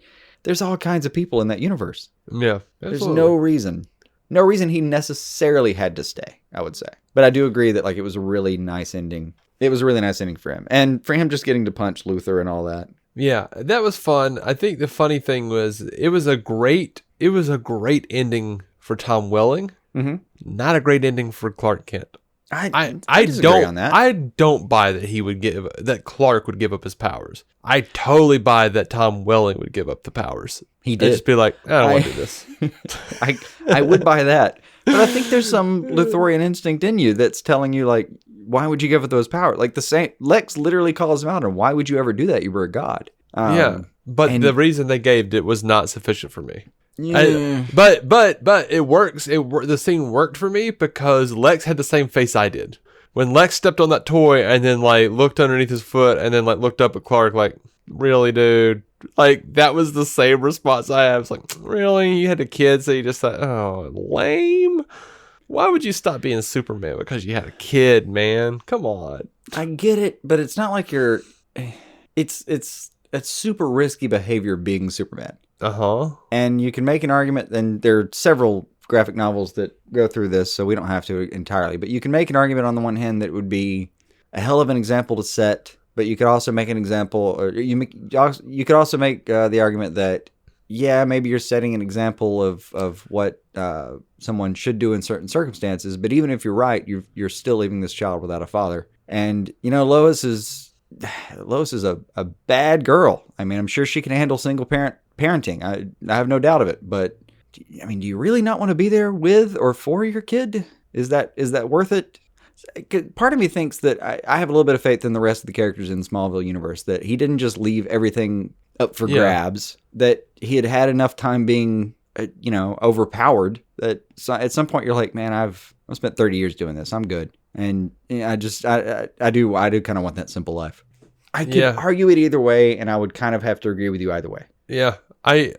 There's all kinds of people in that universe. Yeah. There's no reason he necessarily had to stay, I would say. But I do agree that, like, it was a really nice ending. It was a really nice ending for him. And for him just getting to punch Luthor and all that. Yeah, that was fun. I think the funny thing was it was a great ending for Tom Welling. Mm-hmm. Not a great ending for Clark Kent. I don't on that. I don't buy that Clark would give up his powers. I totally buy that Tom Welling would give up the powers. He did. I'd just be like, I don't want to do this. I would buy that. But I think there's some Luthorian instinct in you that's telling you, like, why would you give up those powers? Like, the same Lex literally calls him out, and why would you ever do that? You were a god. Yeah, but the reason they gave it was not sufficient for me. Yeah. But it works. The scene worked for me because Lex had the same face I did. When Lex stepped on that toy and then, like, looked underneath his foot and then, like, looked up at Clark like, really, dude? Like, that was the same response I had. I was like, really? You had a kid, so you just thought, oh, lame? Why would you stop being Superman? Because you had a kid, man. Come on. I get it, but it's not like you're... It's super risky behavior being Superman. Uh-huh. And you can make an argument, and there are several graphic novels that go through this, so we don't have to entirely, but you can make an argument on the one hand that it would be a hell of an example to set, but you could also make an example, or you could also make the argument that, yeah, maybe you're setting an example of what someone should do in certain circumstances, but even if you're right, you're still leaving this child without a father. And, Lois is a bad girl. I mean, I'm sure she can handle single parenting. I have no doubt of it. But I mean, do you really not want to be there with or for your kid? Is that worth it? Part of me thinks that I have a little bit of faith in the rest of the characters in the Smallville universe, that he didn't just leave everything up for grabs, that he had enough time being, overpowered, that at some point you're like, man, I've spent 30 years doing this. I'm good. And I do kind of want that simple life. I could argue it either way, and I would kind of have to agree with you either way. Yeah. I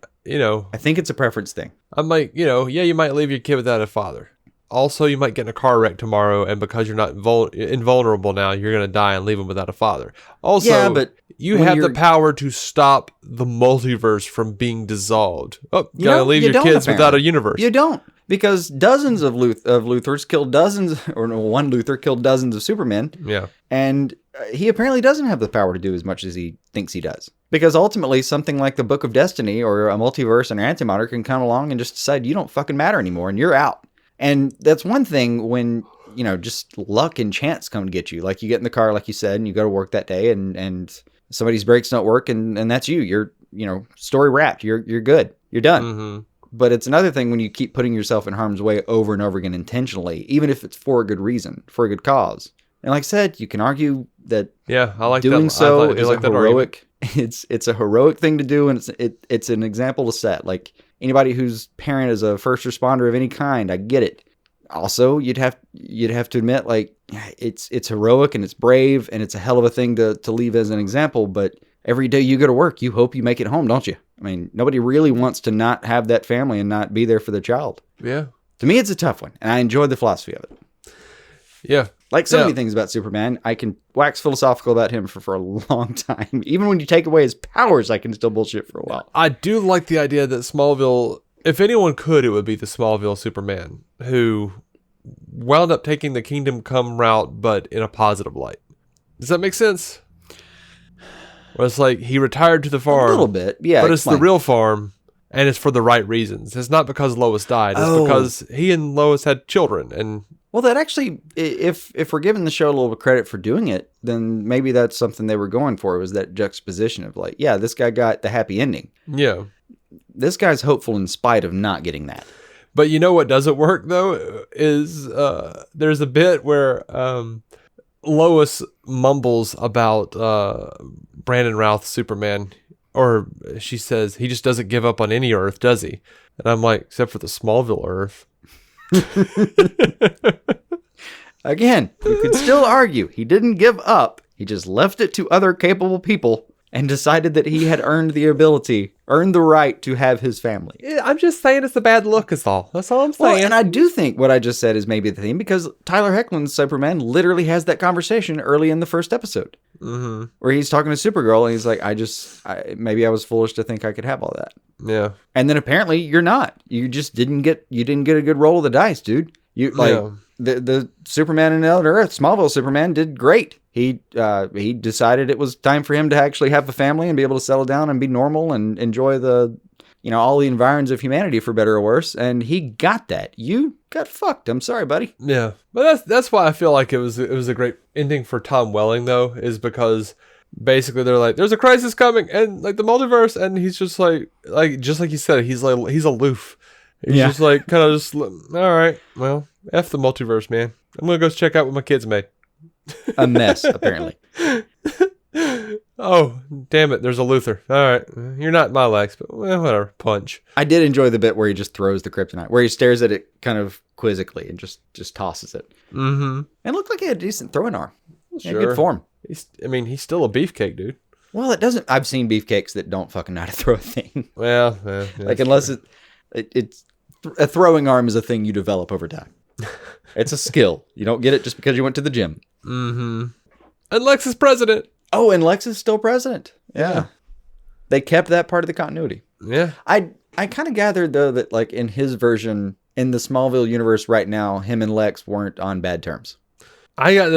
think it's a preference thing. I'm like, you might leave your kid without a father. Also, you might get in a car wreck tomorrow, and because you're not invulnerable now, you're going to die and leave him without a father. Also, but you have the power to stop the multiverse from being dissolved. Oh, you gotta leave your kids without a universe. You don't, because dozens of Luthors killed dozens, or no, one Luthor killed dozens of Supermen. Yeah. And he apparently doesn't have the power to do as much as he thinks he does. Because ultimately, something like the Book of Destiny or a multiverse and an antimatter can come along and just decide you don't fucking matter anymore, and you're out. And that's one thing when, just luck and chance come to get you. Like, you get in the car, like you said, and you go to work that day, and somebody's brakes don't work, and that's you. You're, story wrapped. You're good. You're done. Mm-hmm. But it's another thing when you keep putting yourself in harm's way over and over again intentionally, even if it's for a good reason, for a good cause. And like I said, you can argue that I like doing that. so is a heroic. It's a heroic thing to do, and it's an example to set. Like, anybody whose parent is a first responder of any kind, I get it. Also, you'd have to admit, like, it's heroic and it's brave and it's a hell of a thing to leave as an example. But every day you go to work, you hope you make it home, don't you? I mean, nobody really wants to not have that family and not be there for their child. Yeah. To me, it's a tough one, and I enjoyed the philosophy of it. Yeah. Like so many things about Superman, I can wax philosophical about him for a long time. Even when you take away his powers, I can still bullshit for a while. I do like the idea that Smallville, if anyone could, it would be the Smallville Superman, who wound up taking the Kingdom Come route, but in a positive light. Does that make sense? Where it's like he retired to the farm. A little bit, yeah. But it's the real farm, and it's for the right reasons. It's not because Lois died. It's because he and Lois had children, and... Well, that actually, if we're giving the show a little credit for doing it, then maybe that's something they were going for, was that juxtaposition of like, yeah, this guy got the happy ending. Yeah. This guy's hopeful in spite of not getting that. But you know what doesn't work, though, is there's a bit where Lois mumbles about Brandon Routh's Superman, or she says, he just doesn't give up on any Earth, does he? And I'm like, except for the Smallville Earth. Again, you could still argue he didn't give up. He just left it to other capable people and decided that he had earned the right to have his family. Yeah, I'm just saying it's a bad look, is all. That's all I'm saying. Well, and I do think what I just said is maybe the theme, because Tyler Hoechlin's Superman literally has that conversation early in the first episode. Mm-hmm. Where he's talking to Supergirl, and he's like, maybe I was foolish to think I could have all that. Yeah. And then apparently you're not. You just didn't get a good roll of the dice, dude. The Superman in Elder Earth, Smallville Superman, did great. He decided it was time for him to actually have a family and be able to settle down and be normal and enjoy all the environs of humanity, for better or worse. And he got that. You got fucked. I'm sorry, buddy. Yeah, but that's why I feel like it was a great ending for Tom Welling, though, is because basically they're like, there's a crisis coming, and like the multiverse, and he's just like just like you said, he's aloof. He's just like kind of just, all right, well, F the multiverse, man. I'm gonna go check out what my kids made. A mess, apparently. Oh, damn it, there's a Luthor. All right, you're not my Lex, but whatever, punch. I did enjoy the bit where he just throws the kryptonite, where he stares at it kind of quizzically and just tosses it. Mm-hmm. And it looked like he had a decent throwing arm. Sure. Good form. He's still a beefcake, dude. Well, it doesn't. I've seen beefcakes that don't fucking know how to throw a thing. Well, like, unless it's a throwing arm is a thing you develop over time. It's a skill. You don't get it just because you went to the gym. Mm-hmm. And Lex is president. Oh, and Lex is still president. Yeah. They kept that part of the continuity. Yeah. I kind of gathered, though, that like in his version, in the Smallville universe right now, him and Lex weren't on bad terms. I got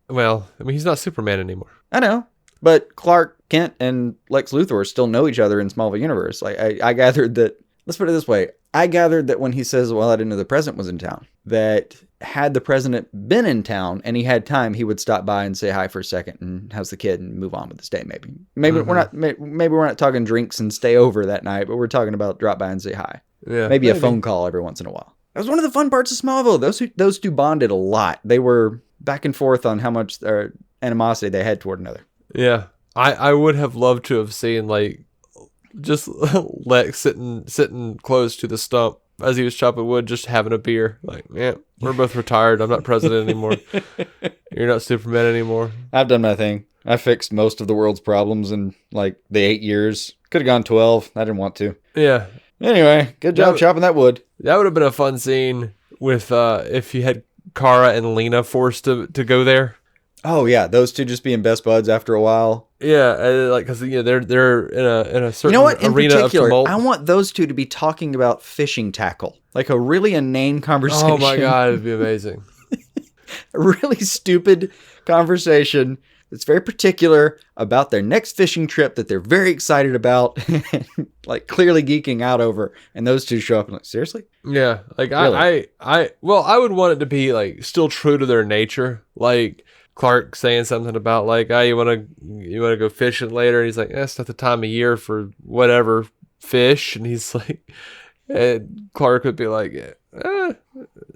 well, I mean, he's not Superman anymore. I know. But Clark Kent and Lex Luthor still know each other in Smallville universe. Like, I gathered that, let's put it this way. I gathered that when he says, well, I didn't know the president was in town, that had the president been in town and he had time, he would stop by and say hi for a second and how's the kid and move on with his day. Maybe we're not talking drinks and stay over that night, but we're talking about drop by and say hi. Yeah, maybe a phone call every once in a while. was one of the fun parts of Smallville. Those two bonded a lot. They were back and forth on how much animosity they had toward another. Yeah. I would have loved to have seen, like, just Lex sitting close to the stump as he was chopping wood, just having a beer. Like, yeah, we're both retired. I'm not president anymore. You're not Superman anymore. I've done my thing. I fixed most of the world's problems in, like, the 8 years. Could have gone 12. I didn't want to. Yeah. Anyway, good job chopping that wood. That would have been a fun scene with if you had Kara and Lena forced to go there. Oh yeah, those two just being best buds after a while. Yeah, like because they're in a certain In arena particular, of tumult. I want those two to be talking about fishing tackle, like a really inane conversation. Oh my god, it'd be amazing. A really stupid conversation that's very particular about their next fishing trip that they're very excited about, like clearly geeking out over. And those two show up and like, seriously? Yeah, like Really? I would want it to be like still true to their nature, like Clark saying something about like, oh, you want to go fishing later, and he's like, that's not the time of year for whatever fish, and he's like, and Clark would be like,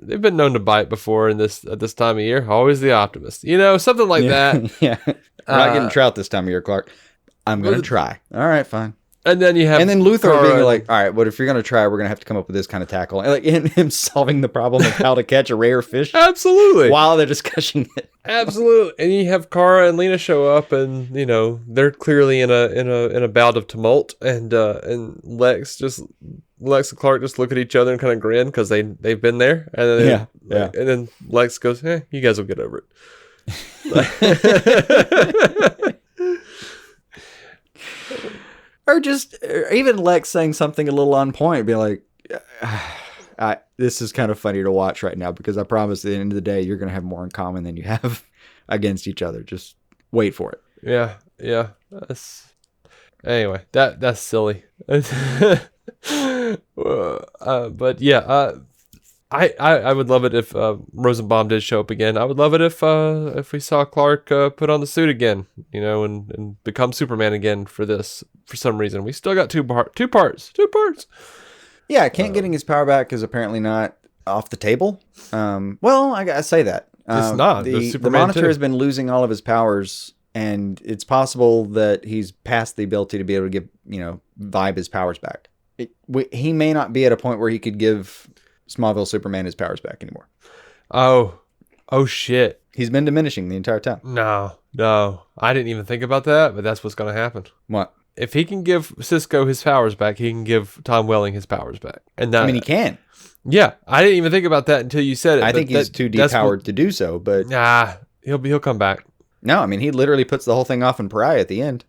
they've been known to bite before at this time of year. Always the optimist, something like that. Yeah, we're not getting trout this time of year, Clark. I'm gonna try. All right, fine. And then you have, and then Luthor Kara being like, all right, but if you're going to try, we're going to have to come up with this kind of tackle. And like him solving the problem of how to catch a rare fish. Absolutely. While they're discussing it. Absolutely. And you have Kara and Lena show up and, they're clearly in a bout of tumult, and Lex and Clark just look at each other and kind of grin because they've been there. And then yeah. And then Lex goes, you guys will get over it. Or even Lex saying something a little on point, be like, this is kind of funny to watch right now because I promise at the end of the day, you're going to have more in common than you have against each other. Just wait for it. Yeah. Anyway, that's silly. But yeah, I would love it if Rosenbaum did show up again. I would love it if we saw Clark put on the suit again, and become Superman again for this. For some reason, we still got two parts. Yeah, Kent getting his power back is apparently not off the table. Well, I gotta say that it's not. The Monitor has been losing all of his powers, and it's possible that he's past the ability to be able to give Vibe his powers back. He may not be at a point where he could give Smallville Superman his powers back anymore. Oh shit. He's been diminishing the entire time. No. I didn't even think about that, but that's what's going to happen. What? If he can give Cisco his powers back, he can give Tom Welling his powers back. And that, he can. Yeah, I didn't even think about that until you said it. I think he's too depowered to do so, but he'll come back. No, he literally puts the whole thing off in Pariah at the end.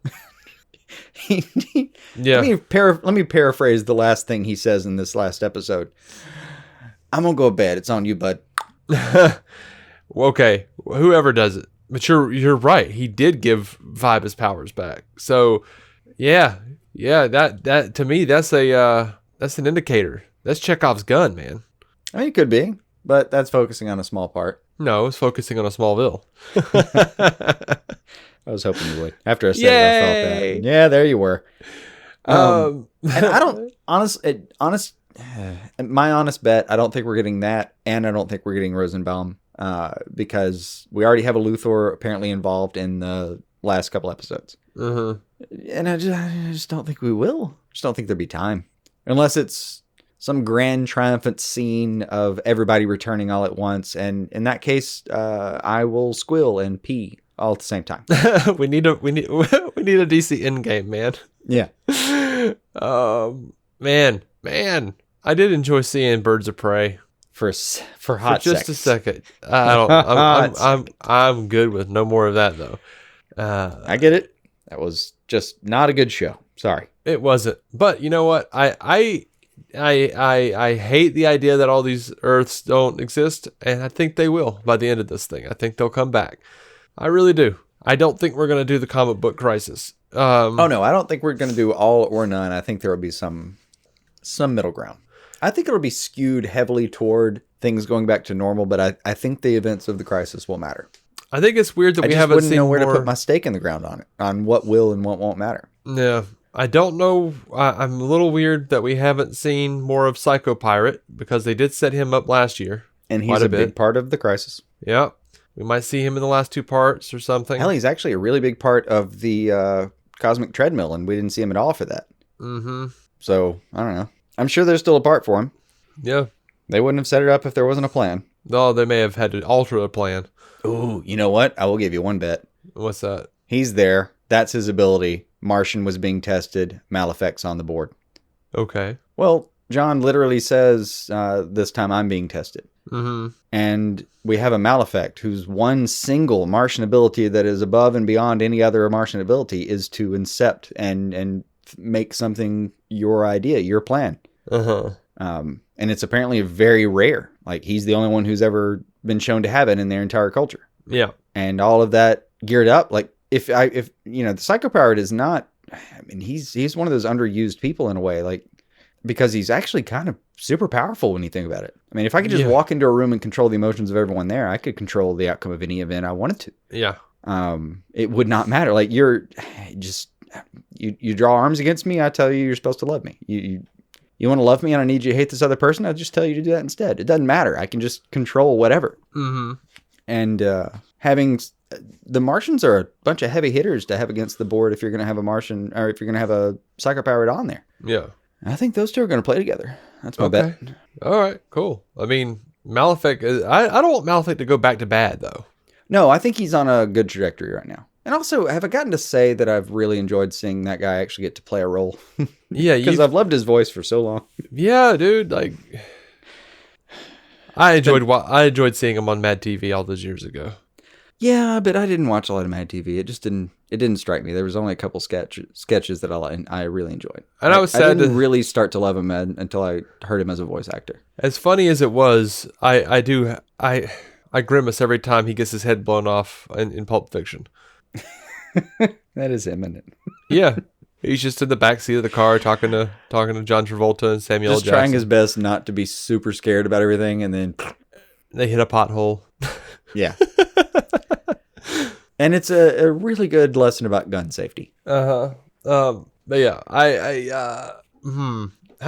Yeah. Let me paraphrase the last thing he says in this last episode. I'm gonna go to bed. It's on you, bud. Okay, whoever does it. But you're right. He did give Vibe his powers back. So, yeah. That to me, that's an indicator. That's Chekhov's gun, man. It could be, but that's focusing on a small part. No, it's focusing on a Smallville. I was hoping you would. After I said it, I thought that. Yeah, there you were. And I don't my honest bet, I don't think we're getting that, and I don't think we're getting Rosenbaum, because we already have a Luthor apparently involved in the last couple episodes. Uh-huh. And I just don't think we will. Just don't think there'll be time. Unless it's some grand triumphant scene of everybody returning all at once, and in that case, I will squeal and pee all at the same time. we need a DC Endgame, man. Yeah. Man, I did enjoy seeing Birds of Prey for just seconds. a second. I'm good with no more of that though. I get it. That was just not a good show. Sorry, it wasn't. But you know what? I hate the idea that all these Earths don't exist, and I think they will by the end of this thing. I think they'll come back. I really do. I don't think we're gonna do the comic book crisis. Oh no, I don't think we're gonna do all or none. I think there will be some middle ground. I think it'll be skewed heavily toward things going back to normal, but I think the events of the crisis will matter. I think it's weird that we haven't seen know where more... to put my stake in the ground on it, on what will and what won't matter. Yeah, I don't know. I'm a little weird that we haven't seen more of Psycho Pirate because they did set him up last year. And he's a big part of the Crisis. Yeah. We might see him in the last 2 parts or something. Hell, he's actually a really big part of the Cosmic Treadmill, and we didn't see him at all for that. Mm-hmm. So, I don't know. I'm sure there's still a part for him. Yeah. They wouldn't have set it up if there wasn't a plan. No, they may have had to alter the plan. Ooh, you know what? I will give you one bet. What's that? He's there. That's his ability. Martian was being tested. Malefic's on the board. Okay. Well, John literally says, this time I'm being tested. Mm-hmm. And we have a Malefic whose one single Martian ability that is above and beyond any other Martian ability is to incept and make something your idea, your plan. Uh-huh. And it's apparently very rare. Like, he's the only one who's ever been shown to have it in their entire culture. Yeah. And all of that geared up, like, if the Psycho Pirate is not, I mean, he's one of those underused people in a way, like, because he's actually kind of super powerful when you think about it. I mean, if I could just walk into a room and control the emotions of everyone there, I could control the outcome of any event I wanted to. Yeah. It would not matter. Like, you draw arms against me, I tell you you're supposed to love me. You want to love me and I need you to hate this other person, I'll just tell you to do that instead. It doesn't matter. I can just control whatever. Mm-hmm. And having... The Martians are a bunch of heavy hitters to have against the board if you're going to have a Martian, or if you're going to have a Psycho Pirate on there. Yeah. I think those two are going to play together. That's my bet. All right, cool. I mean, Malefic, I don't want Malefic to go back to bad, though. No, I think he's on a good trajectory right now. And also, have I gotten to say that I've really enjoyed seeing that guy actually get to play a role? Yeah. Because I've loved his voice for so long. Yeah, dude. Like, I enjoyed seeing him on Mad TV all those years ago. Yeah, but I didn't watch a lot of Mad TV. It just didn't strike me. There was only a couple sketches that I really enjoyed. And I didn't really start to love him until I heard him as a voice actor. As funny as it was, I grimace every time he gets his head blown off in Pulp Fiction. That is him, isn't it? Yeah. He's just in the backseat of the car talking to John Travolta and Samuel L. Just Jackson. trying his best not to be super scared about everything, and then they hit a pothole. Yeah. And it's a really good lesson about gun safety. But yeah, how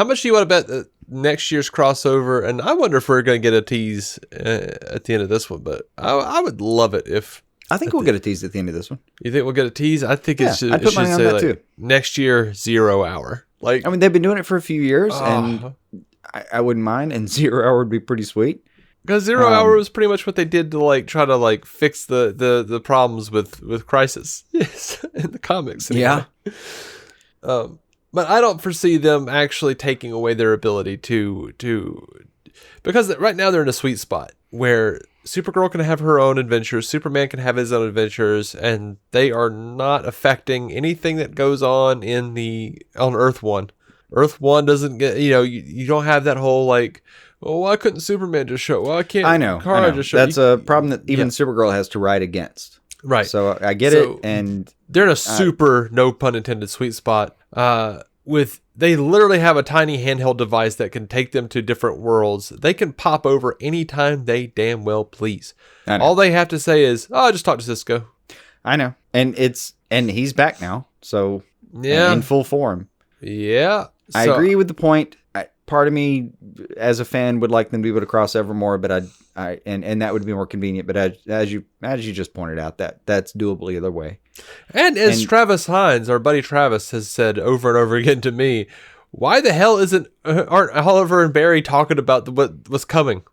much do you want to bet that next year's crossover? And I wonder if we're going to get a tease at the end of this one, but I would love it if... I think we'll get a tease at the end of this one. You think we'll get a tease? I think it should say like, too. Next year, 0 hour. Like, I mean, they've been doing it for a few years, and I wouldn't mind, and 0 hour would be pretty sweet. Because 0 hour was pretty much what they did to like try to like fix the problems with Crisis in the comics. Anyway. Yeah. But I don't foresee them actually taking away their ability to because right now they're in a sweet spot where Supergirl can have her own adventures, Superman can have his own adventures, and they are not affecting anything that goes on on Earth 1. Earth 1 doesn't get, you don't have that whole like, well, why couldn't Superman just show? Well, I can't. I know. Just show. That's a problem that even Supergirl has to ride against. Right. So I get it, and they're in a super, no pun intended, sweet spot. They literally have a tiny handheld device that can take them to different worlds. They can pop over anytime they damn well please. All they have to say is, "Oh, just talk to Cisco." I know, and he's back now, so in full form. Yeah. I agree with the point. Part of me, as a fan, would like them to be able to cross over more, but and that would be more convenient. But as you just pointed out, that's doable either way. And as Travis Hines, our buddy Travis, has said over and over again to me, why the hell aren't Oliver and Barry talking about what's coming?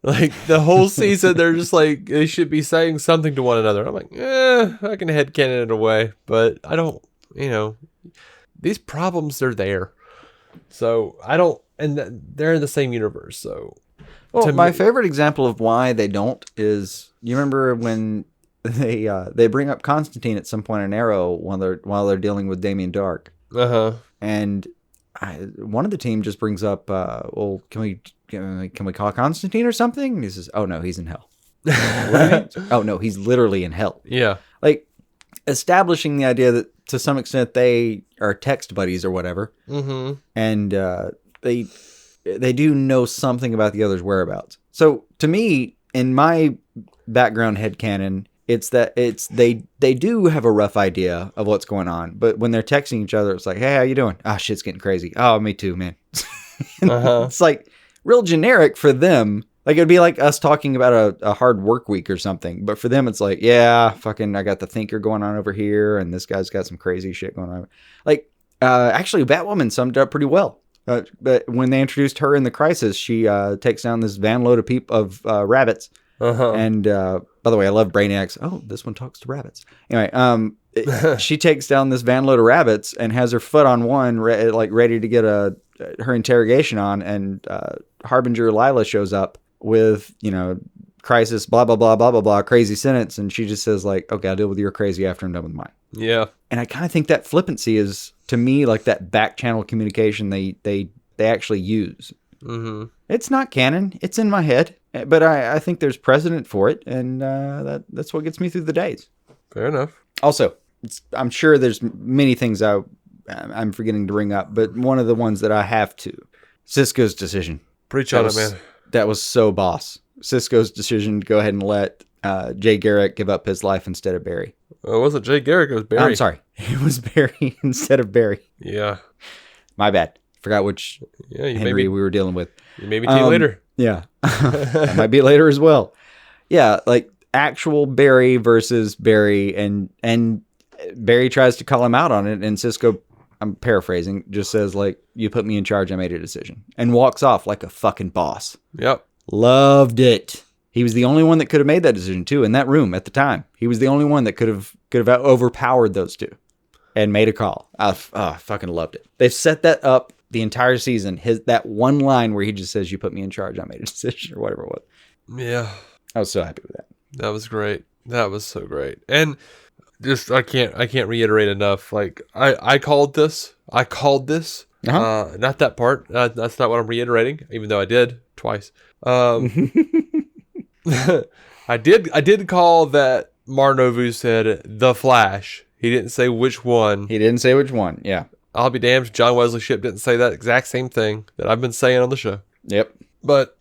Like the whole season, they're just like they should be saying something to one another. I'm like, I can headcanon it away, but I don't. These problems are there, so I don't. And they're in the same universe, so. Well, my favorite example of why they don't is, you remember when they bring up Constantine at some point in Arrow while they're dealing with Damien Dark. And one of the team just brings up, well, can we call Constantine or something? And he says, oh no, he's in hell. What do you mean? Oh no, he's literally in hell. Yeah. Like establishing the idea that to some extent they are text buddies or whatever. Mm-hmm. And they do know something about the other's whereabouts. So to me, in my background headcanon, It's they do have a rough idea of what's going on, but when they're texting each other, it's like, hey, how you doing? Oh, shit's getting crazy. Oh, me too, man. It's like real generic for them. Like it'd be like us talking about a hard work week or something, but for them, it's like, yeah, fucking, I got the thinker going on over here, and this guy's got some crazy shit going on. Like, actually, Batwoman summed it up pretty well. But when they introduced her in the Crisis, she takes down this van load of rabbits. And by the way, I love Brainiacs. Oh, this one talks to rabbits. Anyway, she takes down this van load of rabbits and has her foot on one, ready to get her interrogation on. And Harbinger Lila shows up with, Crisis, blah, blah, blah, blah, blah, blah, crazy sentence. And she just says like, okay, I'll deal with your crazy after I'm done with mine. Yeah. And I kind of think that flippancy is, to me, like that back channel communication they actually use. Mm-hmm. It's not canon. It's in my head. But I think there's precedent for it. And that's what gets me through the days. Fair enough. Also, I'm sure there's many things I'm forgetting to bring up. But one of the ones that I have to. Cisco's decision. Preach on it, man. That was so boss. Cisco's decision to go ahead and let Jay Garrick give up his life instead of Barry. Well, it wasn't Jay Garrick, it was Barry. I'm sorry. It was Barry instead of Barry. Yeah. My bad. Forgot which Henry we were dealing with. You may be tea later. Yeah. That might be later as well. Yeah, like actual Barry versus Barry, and Barry tries to call him out on it, and Cisco, I'm paraphrasing, just says like, you put me in charge, I made a decision. And walks off like a fucking boss. Yep. Loved it. He was the only one that could have made that decision too in that room at the time. He was the only one that could have overpowered those two and made a call. I fucking loved it. They've set that up the entire season. That one line where he just says, you put me in charge, I made a decision, or whatever it was. Yeah. I was so happy with that. That was great. That was so great. And just, I can't reiterate enough. Like I called this. Uh-huh. Not that part. That's not what I'm reiterating, even though I did twice. I did call that Marnovu said the Flash. He didn't say which one. Yeah. I'll be damned if John Wesley Shipp didn't say that exact same thing that I've been saying on the show. Yep. But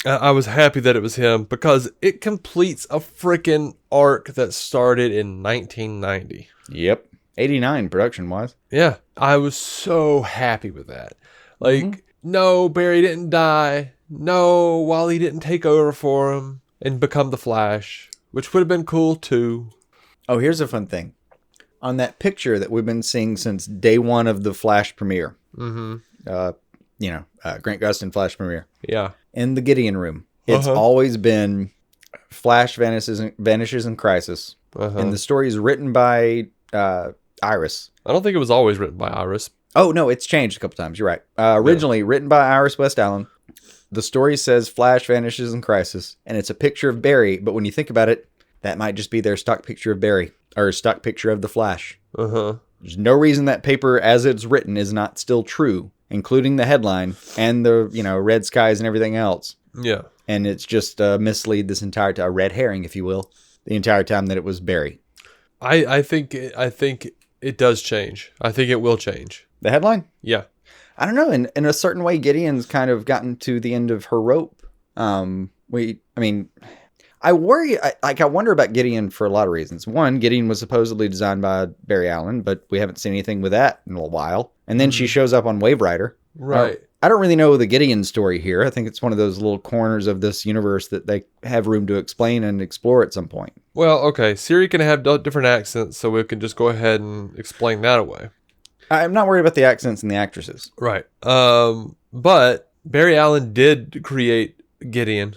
I was happy that it was him because it completes a freaking arc that started in 1990. Yep. 89 production-wise. Yeah. I was so happy with that. Like, no, Barry didn't die. No, Wally didn't take over for him and become the Flash, which would have been cool too. Oh, here's a fun thing. On that picture that we've been seeing since day one of the Flash premiere, Grant Gustin Flash premiere. Yeah. In the Gideon room, it's always been Flash vanishes in Crisis, and the story is written by Iris. I don't think it was always written by Iris. Oh no, it's changed a couple times. You're right. Originally written by Iris West Allen. The story says Flash vanishes in Crisis, and it's a picture of Barry. But when you think about it, that might just be their stock picture of Barry, or stock picture of the Flash. There's no reason that paper, as it's written, is not still true, including the headline and the red skies and everything else. Yeah, and it's just mislead this entire time, a red herring, if you will, the entire time that it was Barry. I think it does change. I think it will change. The headline? Yeah. I don't know. In a certain way, Gideon's kind of gotten to the end of her rope. I wonder about Gideon for a lot of reasons. One, Gideon was supposedly designed by Barry Allen, but we haven't seen anything with that in a while. And then she shows up on Wave Rider. Right. I don't really know the Gideon story here. I think it's one of those little corners of this universe that they have room to explain and explore at some point. Well, okay. Siri can have different accents, so we can just go ahead and explain that away. I'm not worried about the accents and the actresses. Right. But Barry Allen did create Gideon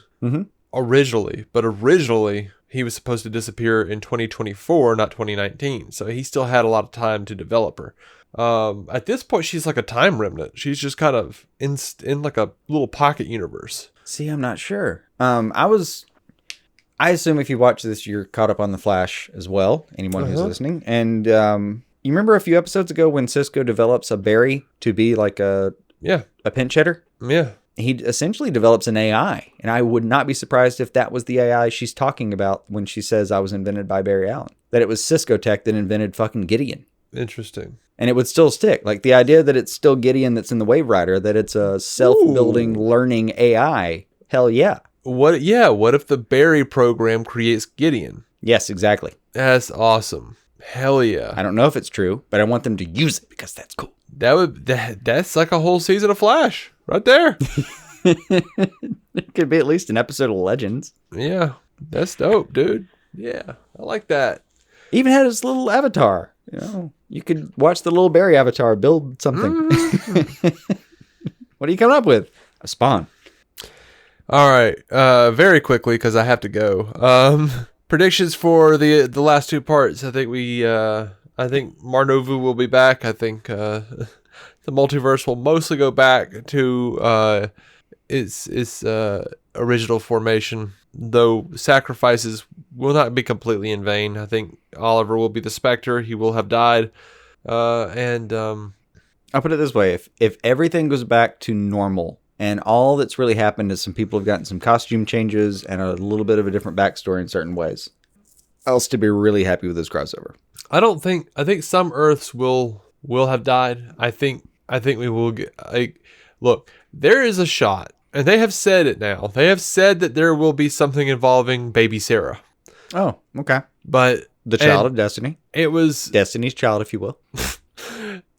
originally, but originally he was supposed to disappear in 2024, not 2019. So he still had a lot of time to develop her. At this point, she's like a time remnant. She's just kind of in like a little pocket universe. See, I'm not sure. I assume if you watch this, you're caught up on the Flash as well. Anyone who's listening. And, you remember a few episodes ago when Cisco develops a Barry to be like a pinch hitter? Yeah. He essentially develops an AI. And I would not be surprised if that was the AI she's talking about when she says I was invented by Barry Allen. That it was Cisco Tech that invented fucking Gideon. Interesting. And it would still stick. Like the idea that it's still Gideon that's in the Wave Rider, that it's a self-building, learning AI. Hell yeah. What? Yeah. What if the Barry program creates Gideon? Yes, exactly. That's awesome. Hell yeah. I don't know if it's true, but I want them to use it because that's cool. That's like a whole season of Flash right there. It could be at least an episode of Legends. Yeah, that's dope, dude. Yeah, I like that. Even had his little avatar. You know, you could watch the little Barry avatar build something. What are you coming up with? A Spawn. All right, very quickly because I have to go. Predictions for the last two parts. I think Marnovu will be back. I think the multiverse will mostly go back to its original formation, though sacrifices will not be completely in vain. I think Oliver will be the Spectre. He will have died. And I'll put it this way. If everything goes back to normal and all that's really happened is some people have gotten some costume changes and a little bit of a different backstory in certain ways, I'll still be really happy with this crossover. I think some Earths will have died. I think we will get, look, there is a shot, and they have said it now. They have said that there will be something involving baby Sarah. Oh, okay. But the child of Destiny. It was Destiny's Child, if you will.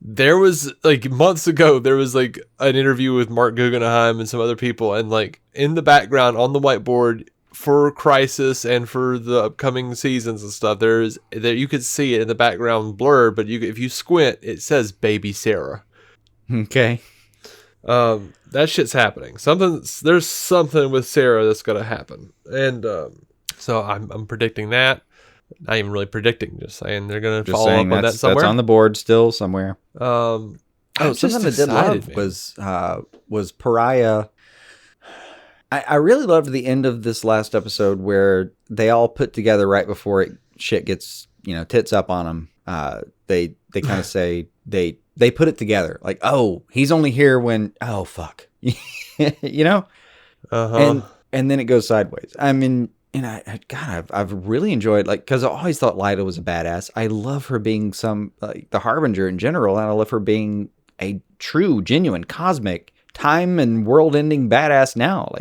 There was months ago, there was an interview with Mark Guggenheim and some other people, and in the background on the whiteboard for Crisis and for the upcoming seasons and stuff, there you could see it in the background blurred, but if you squint, it says baby Sarah. Okay. That shit's happening. There's something with Sarah that's gonna happen, and so I'm predicting that. Not even really predicting, just saying they're gonna follow up on that somewhere. That's on the board still somewhere. Something I did love was Pariah. I really loved the end of this last episode where they all put together right before shit gets tits up on them. They kind of say they put it together like, oh, he's only here when, oh fuck, Uh-huh. And then it goes sideways. I mean, I've really enjoyed because I always thought Lyda was a badass. I love her being the Harbinger in general, and I love her being a true, genuine, cosmic, time and world-ending badass now.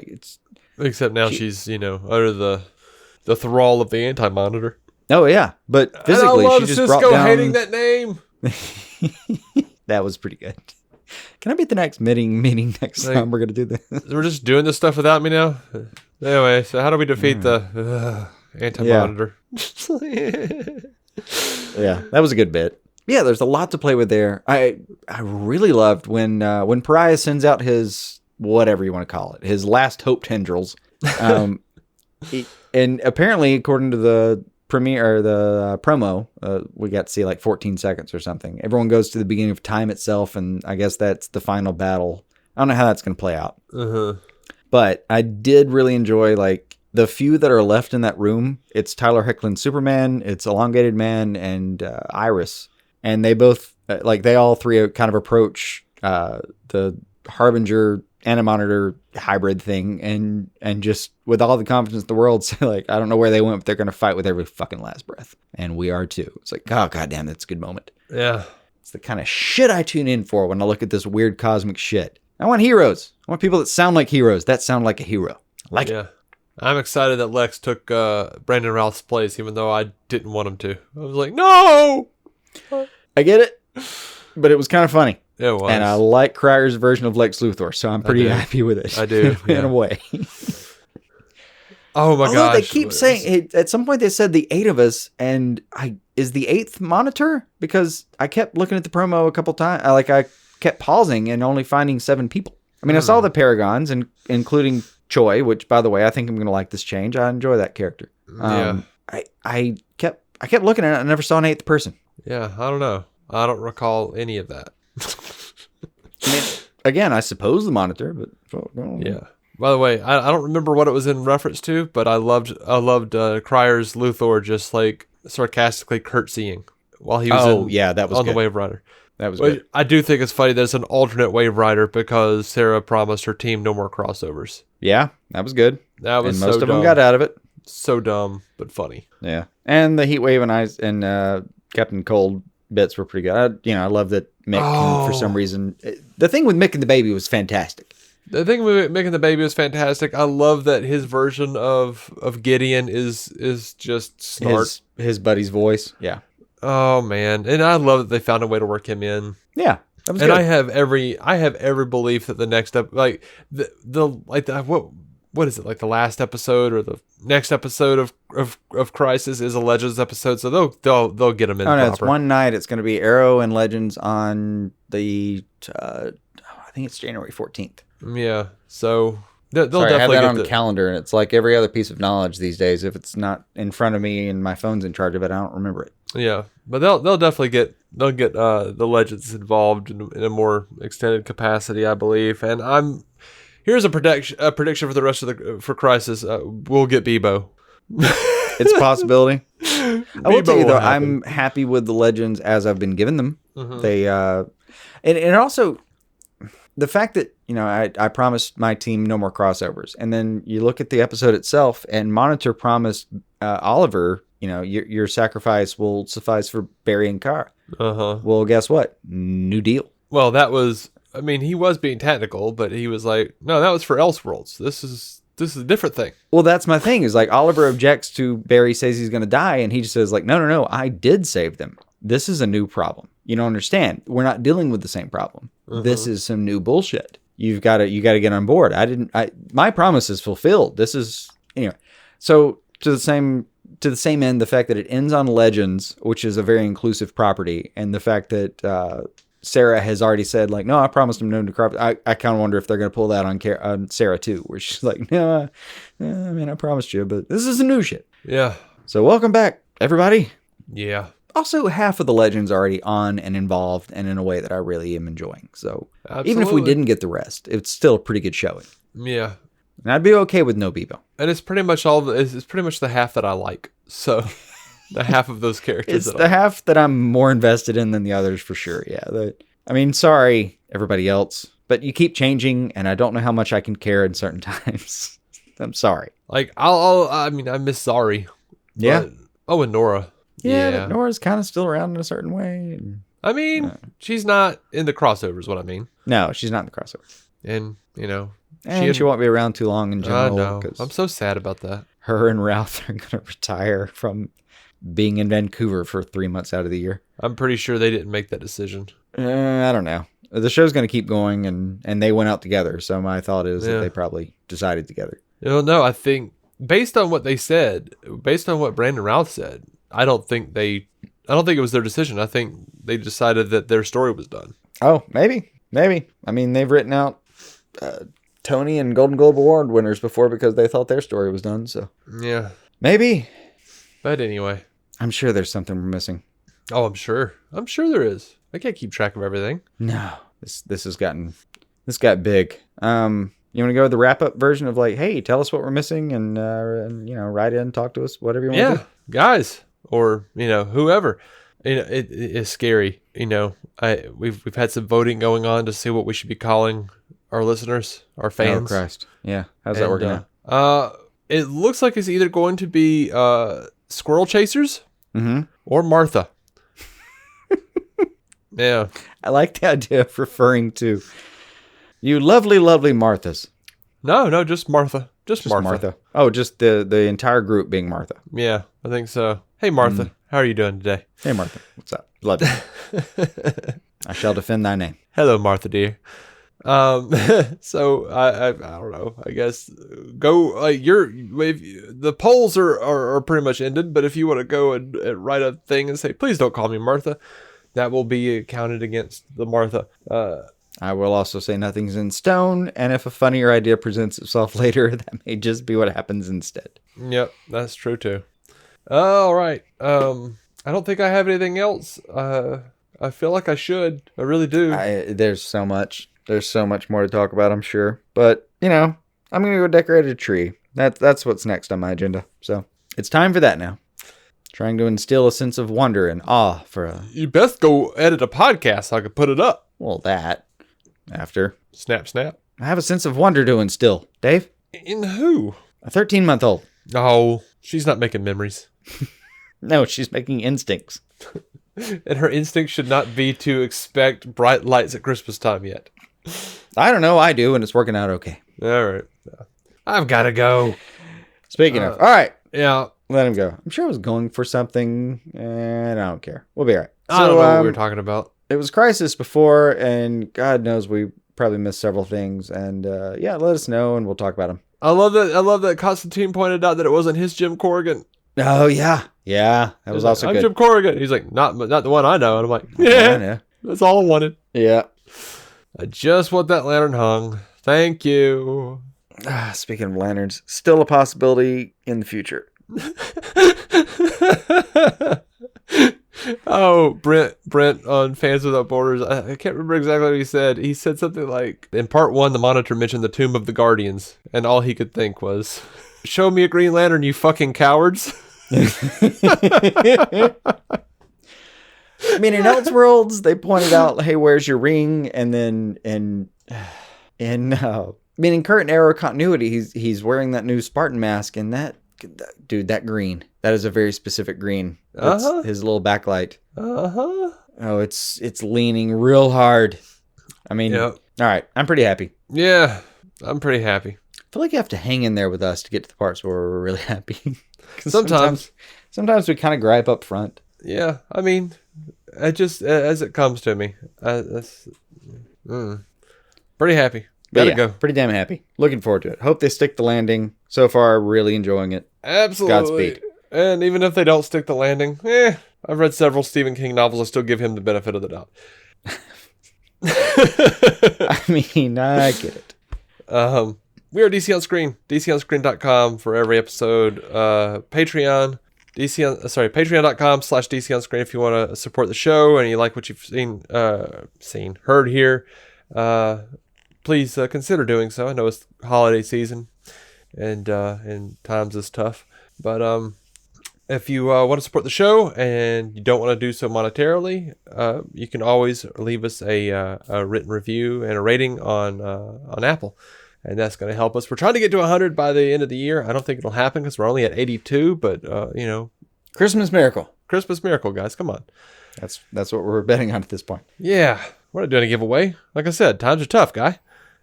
Except now she's under the thrall of the Anti-Monitor. Oh yeah, but physically I love she just Cisco brought down. hating that name. That was pretty good. Can I be at the next meeting next time we're gonna do this? We're just doing this stuff without me now. Anyway, so how do we defeat the Anti-Monitor? Yeah, that was a good bit. Yeah, there's a lot to play with there. I really loved when Pariah sends out his whatever you want to call it, his last hope tendrils. And apparently, according to the premiere or the promo, we got to see 14 seconds or something. Everyone goes to the beginning of time itself, and I guess that's the final battle. I don't know how that's going to play out. Uh-huh. But I did really enjoy the few that are left in that room. It's Tyler Hoechlin's Superman, it's Elongated Man, and Iris. And they both, they all three kind of approach the Harbinger Anti-Monitor hybrid thing and just with all the confidence in the world say I don't know where they went, but they're going to fight with every fucking last breath. And we are too. It's oh goddamn, that's a good moment. Yeah. It's the kind of shit I tune in for when I look at this weird cosmic shit. I want heroes. I want people that sound like heroes. That sound like a hero. It. I'm excited that Lex took Brandon Routh's place, even though I didn't want him to. I was like, no! I get it, but it was kind of funny. It was. And I like Cryer's version of Lex Luthor, so I'm pretty happy with it. I do. In a way. Oh my gosh. They keep saying, at some point they said the 8 of us, and is the 8th Monitor? Because I kept looking at the promo a couple times. I kept pausing and only finding 7 people. I mean, I saw the Paragons, including Choi, which, by the way, I think I'm going to like this change. I enjoy that character. I kept looking at it. I never saw an 8th person. Yeah, I don't know. I don't recall any of that. I mean, again, I suppose the Monitor, but yeah. By the way, I don't remember what it was in reference to, but I loved Cryer's Luthor just sarcastically curtsying while he was that was on good. The Wave Rider. That was good. I do think it's funny that it's an alternate Wave Rider because Sarah promised her team no more crossovers. Yeah, that was good. That was and most so of dumb. them got out of it. So dumb, but funny. Yeah, and the Heatwave and Captain Cold bits were pretty good. I love that Mick for some reason. The thing with Mick and the baby was fantastic. The thing with making the baby was fantastic. I love that his version of Gideon is just snark. His buddy's voice. Yeah. Oh man, and I love that they found a way to work him in. Yeah, that was and good. I have every belief that the next what is it, like the last episode or the next episode of Crisis is a Legends episode, so they'll get him in. Oh no, proper. it's one night. It's going to be Arrow and Legends on the I think it's January 14th. Yeah, so they'll Sorry, definitely I have that get on the calendar, and it's like every other piece of knowledge these days. If it's not in front of me and my phone's in charge of it, I don't remember it. Yeah, but they'll definitely get the Legends involved in a more extended capacity, I believe. And here's a prediction for the rest of for Crisis. We'll get Bebo. It's a possibility. I will tell you though, happen. I'm happy with the Legends as I've been given them. Mm-hmm. They and also the fact that I promised my team no more crossovers, and then you look at the episode itself, and Monitor promised Oliver, your sacrifice will suffice for Barry and Kara. Well, guess what? New deal. Well, that was. I mean, he was being technical, but he was like, no, that was for Elseworlds. This is a different thing. Well, that's my thing. Is like Oliver objects to Barry says he's going to die, and he just says like, no, I did save them. This is a new problem. You don't understand. We're not dealing with the same problem. This is some new bullshit. You got to get on board. My promise is fulfilled. This is anyway. So to the same end, the fact that it ends on Legends, which is a very inclusive property, and the fact that Sarah has already said like, no, I promised him no to carpet. I kind of wonder if they're going to pull that on Sarah too, where she's like, no, I mean, I promised you, but this is the new shit. Yeah. So welcome back, everybody. Yeah. Also, half of the Legends already on and involved, and in a way that I really am enjoying. So Absolutely. Even if we didn't get the rest, it's still a pretty good showing. Yeah. And I'd be okay with no Bebo. And it's pretty much it's pretty much the half that I like. So the half of those characters. It's the half that I'm more invested in than the others for sure. Yeah. Sorry, everybody else, but you keep changing, and I don't know how much I can care in certain times. I'm sorry. Like I miss Zari. Yeah. And Nora. Yeah. But Nora's kind of still around in a certain way. I mean, she's not in the crossovers. What I mean. No, she's not in the crossover. And she won't be around too long in general. No, I'm so sad about that. Her and Ralph are going to retire from being in Vancouver for 3 months out of the year. I'm pretty sure they didn't make that decision. I don't know. The show's going to keep going, and they went out together. So my thought is that they probably decided together. No, I think based on what they said, based on what Brandon Routh said, I don't think it was their decision. I think they decided that their story was done. Oh, maybe. I mean, they've written out Tony and Golden Globe Award winners before because they thought their story was done. So yeah, maybe. But anyway, I'm sure there's something we're missing. Oh, I'm sure there is. I can't keep track of everything. No, this got big. You want to go with the wrap up version of like, hey, tell us what we're missing, and write in, talk to us, whatever you want. Yeah, guys, or whoever. It is scary. We've had some voting going on to see what we should be calling our listeners, our fans. Oh Christ, yeah. How's that working out? It looks like it's either going to be Squirrel Chasers or Martha. Yeah. I like the idea of referring to you lovely, lovely Marthas. No, just Martha. Just Martha. Oh, just the entire group being Martha. Yeah, I think so. Hey, Martha. How are you doing today? Hey, Martha. What's up? Love you. I shall defend thy name. Hello, Martha, dear. So I don't know. I guess go. The polls are pretty much ended. But if you want to go and write a thing and say, please don't call me Martha, that will be counted against the Martha. I will also say nothing's in stone, and if a funnier idea presents itself later, that may just be what happens instead. Yep, that's true too. All right. I don't think I have anything else. I feel like I should. I really do. There's so much. There's so much more to talk about, I'm sure. But, I'm going to go decorate a tree. That's what's next on my agenda. So it's time for that now. Trying to instill a sense of wonder and awe for You best go edit a podcast so I can put it up. Well, that. After. Snap. I have a sense of wonder to instill. Dave? In who? A 13-month-old. Oh, she's not making memories. No, she's making instincts. And her instinct should not be to expect bright lights at Christmas time yet. I don't know. I do, and it's working out okay. All right. I've got to go. Speaking of, all right. Yeah. Let him go. I'm sure I was going for something, and I don't care. We'll be all right. I don't know what we were talking about. It was Crisis before, and God knows we probably missed several things. And let us know, and we'll talk about them. I love that Constantine pointed out that it wasn't his Jim Corrigan. Oh, yeah. Yeah, that was also I'm good. Jim Corrigan. He's like, not the one I know. And I'm like, yeah, that's all I wanted. Yeah. I just want that lantern hung. Thank you. Speaking of lanterns, still a possibility in the future. Oh, Brent on Fans Without Borders. I can't remember exactly what he said. He said something like, in part 1, the Monitor mentioned the Tomb of the Guardians, and all he could think was, show me a Green Lantern, you fucking cowards. I mean, in Elseworlds, they pointed out, hey, where's your ring? And then in current era continuity, he's wearing that new Spartan mask, and that green, that is a very specific green. That's his little backlight. Oh, it's leaning real hard. I mean, All right, I'm pretty happy. Yeah, I'm pretty happy. I feel like you have to hang in there with us to get to the parts where we're really happy. Sometimes we kind of gripe up front. Yeah, I mean, I just as it comes to me, pretty happy. Gotta go. Pretty damn happy. Looking forward to it. Hope they stick the landing. So far, really enjoying it. Absolutely. Godspeed. And even if they don't stick the landing, I've read several Stephen King novels. I still give him the benefit of the doubt. I mean, I get it. We are DC on Screen. DCOnScreen.com for every episode. Patreon. Patreon.com/DC on Screen if you want to support the show and you like what you've heard here. Please consider doing so. I know it's holiday season and times is tough. But if you want to support the show and you don't want to do so monetarily, you can always leave us a written review and a rating on Apple. And that's going to help us. We're trying to get to 100 by the end of the year. I don't think it'll happen because we're only at 82. But, Christmas miracle. Christmas miracle, guys. Come on. That's what we're betting on at this point. Yeah. We're not doing a giveaway. Like I said, times are tough, guy.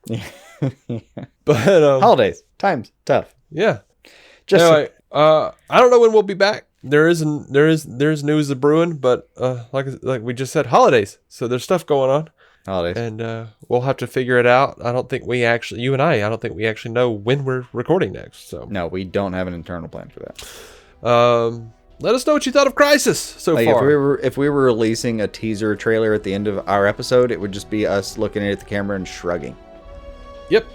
Yeah. But holidays. Times tough. Yeah. Anyway, I don't know when we'll be back. There's news of brewing, but like we just said, holidays. So there's stuff going on. Holidays. And we'll have to figure it out. I don't think we actually know when we're recording next. So no, we don't have an internal plan for that. Let us know what you thought of Crisis so far. If we were releasing a teaser trailer at the end of our episode, it would just be us looking at the camera and shrugging. Yep.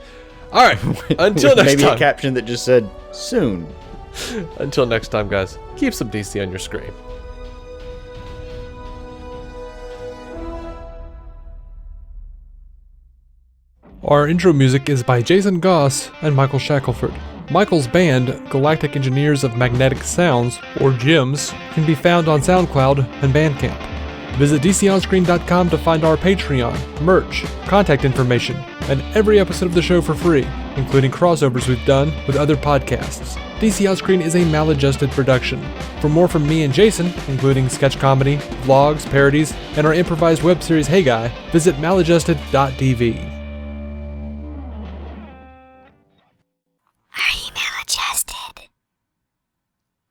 All right. Until next time. Maybe a caption that just said, soon. Until next time, guys. Keep some DC on your screen. Our intro music is by Jason Goss and Michael Shackelford. Michael's band, Galactic Engineers of Magnetic Sounds, or GEMS, can be found on SoundCloud and Bandcamp. Visit DCOnScreen.com to find our Patreon, merch, contact information, and every episode of the show for free, including crossovers we've done with other podcasts. DC On Screen is a maladjusted production. For more from me and Jason, including sketch comedy, vlogs, parodies, and our improvised web series Hey Guy, visit maladjusted.tv.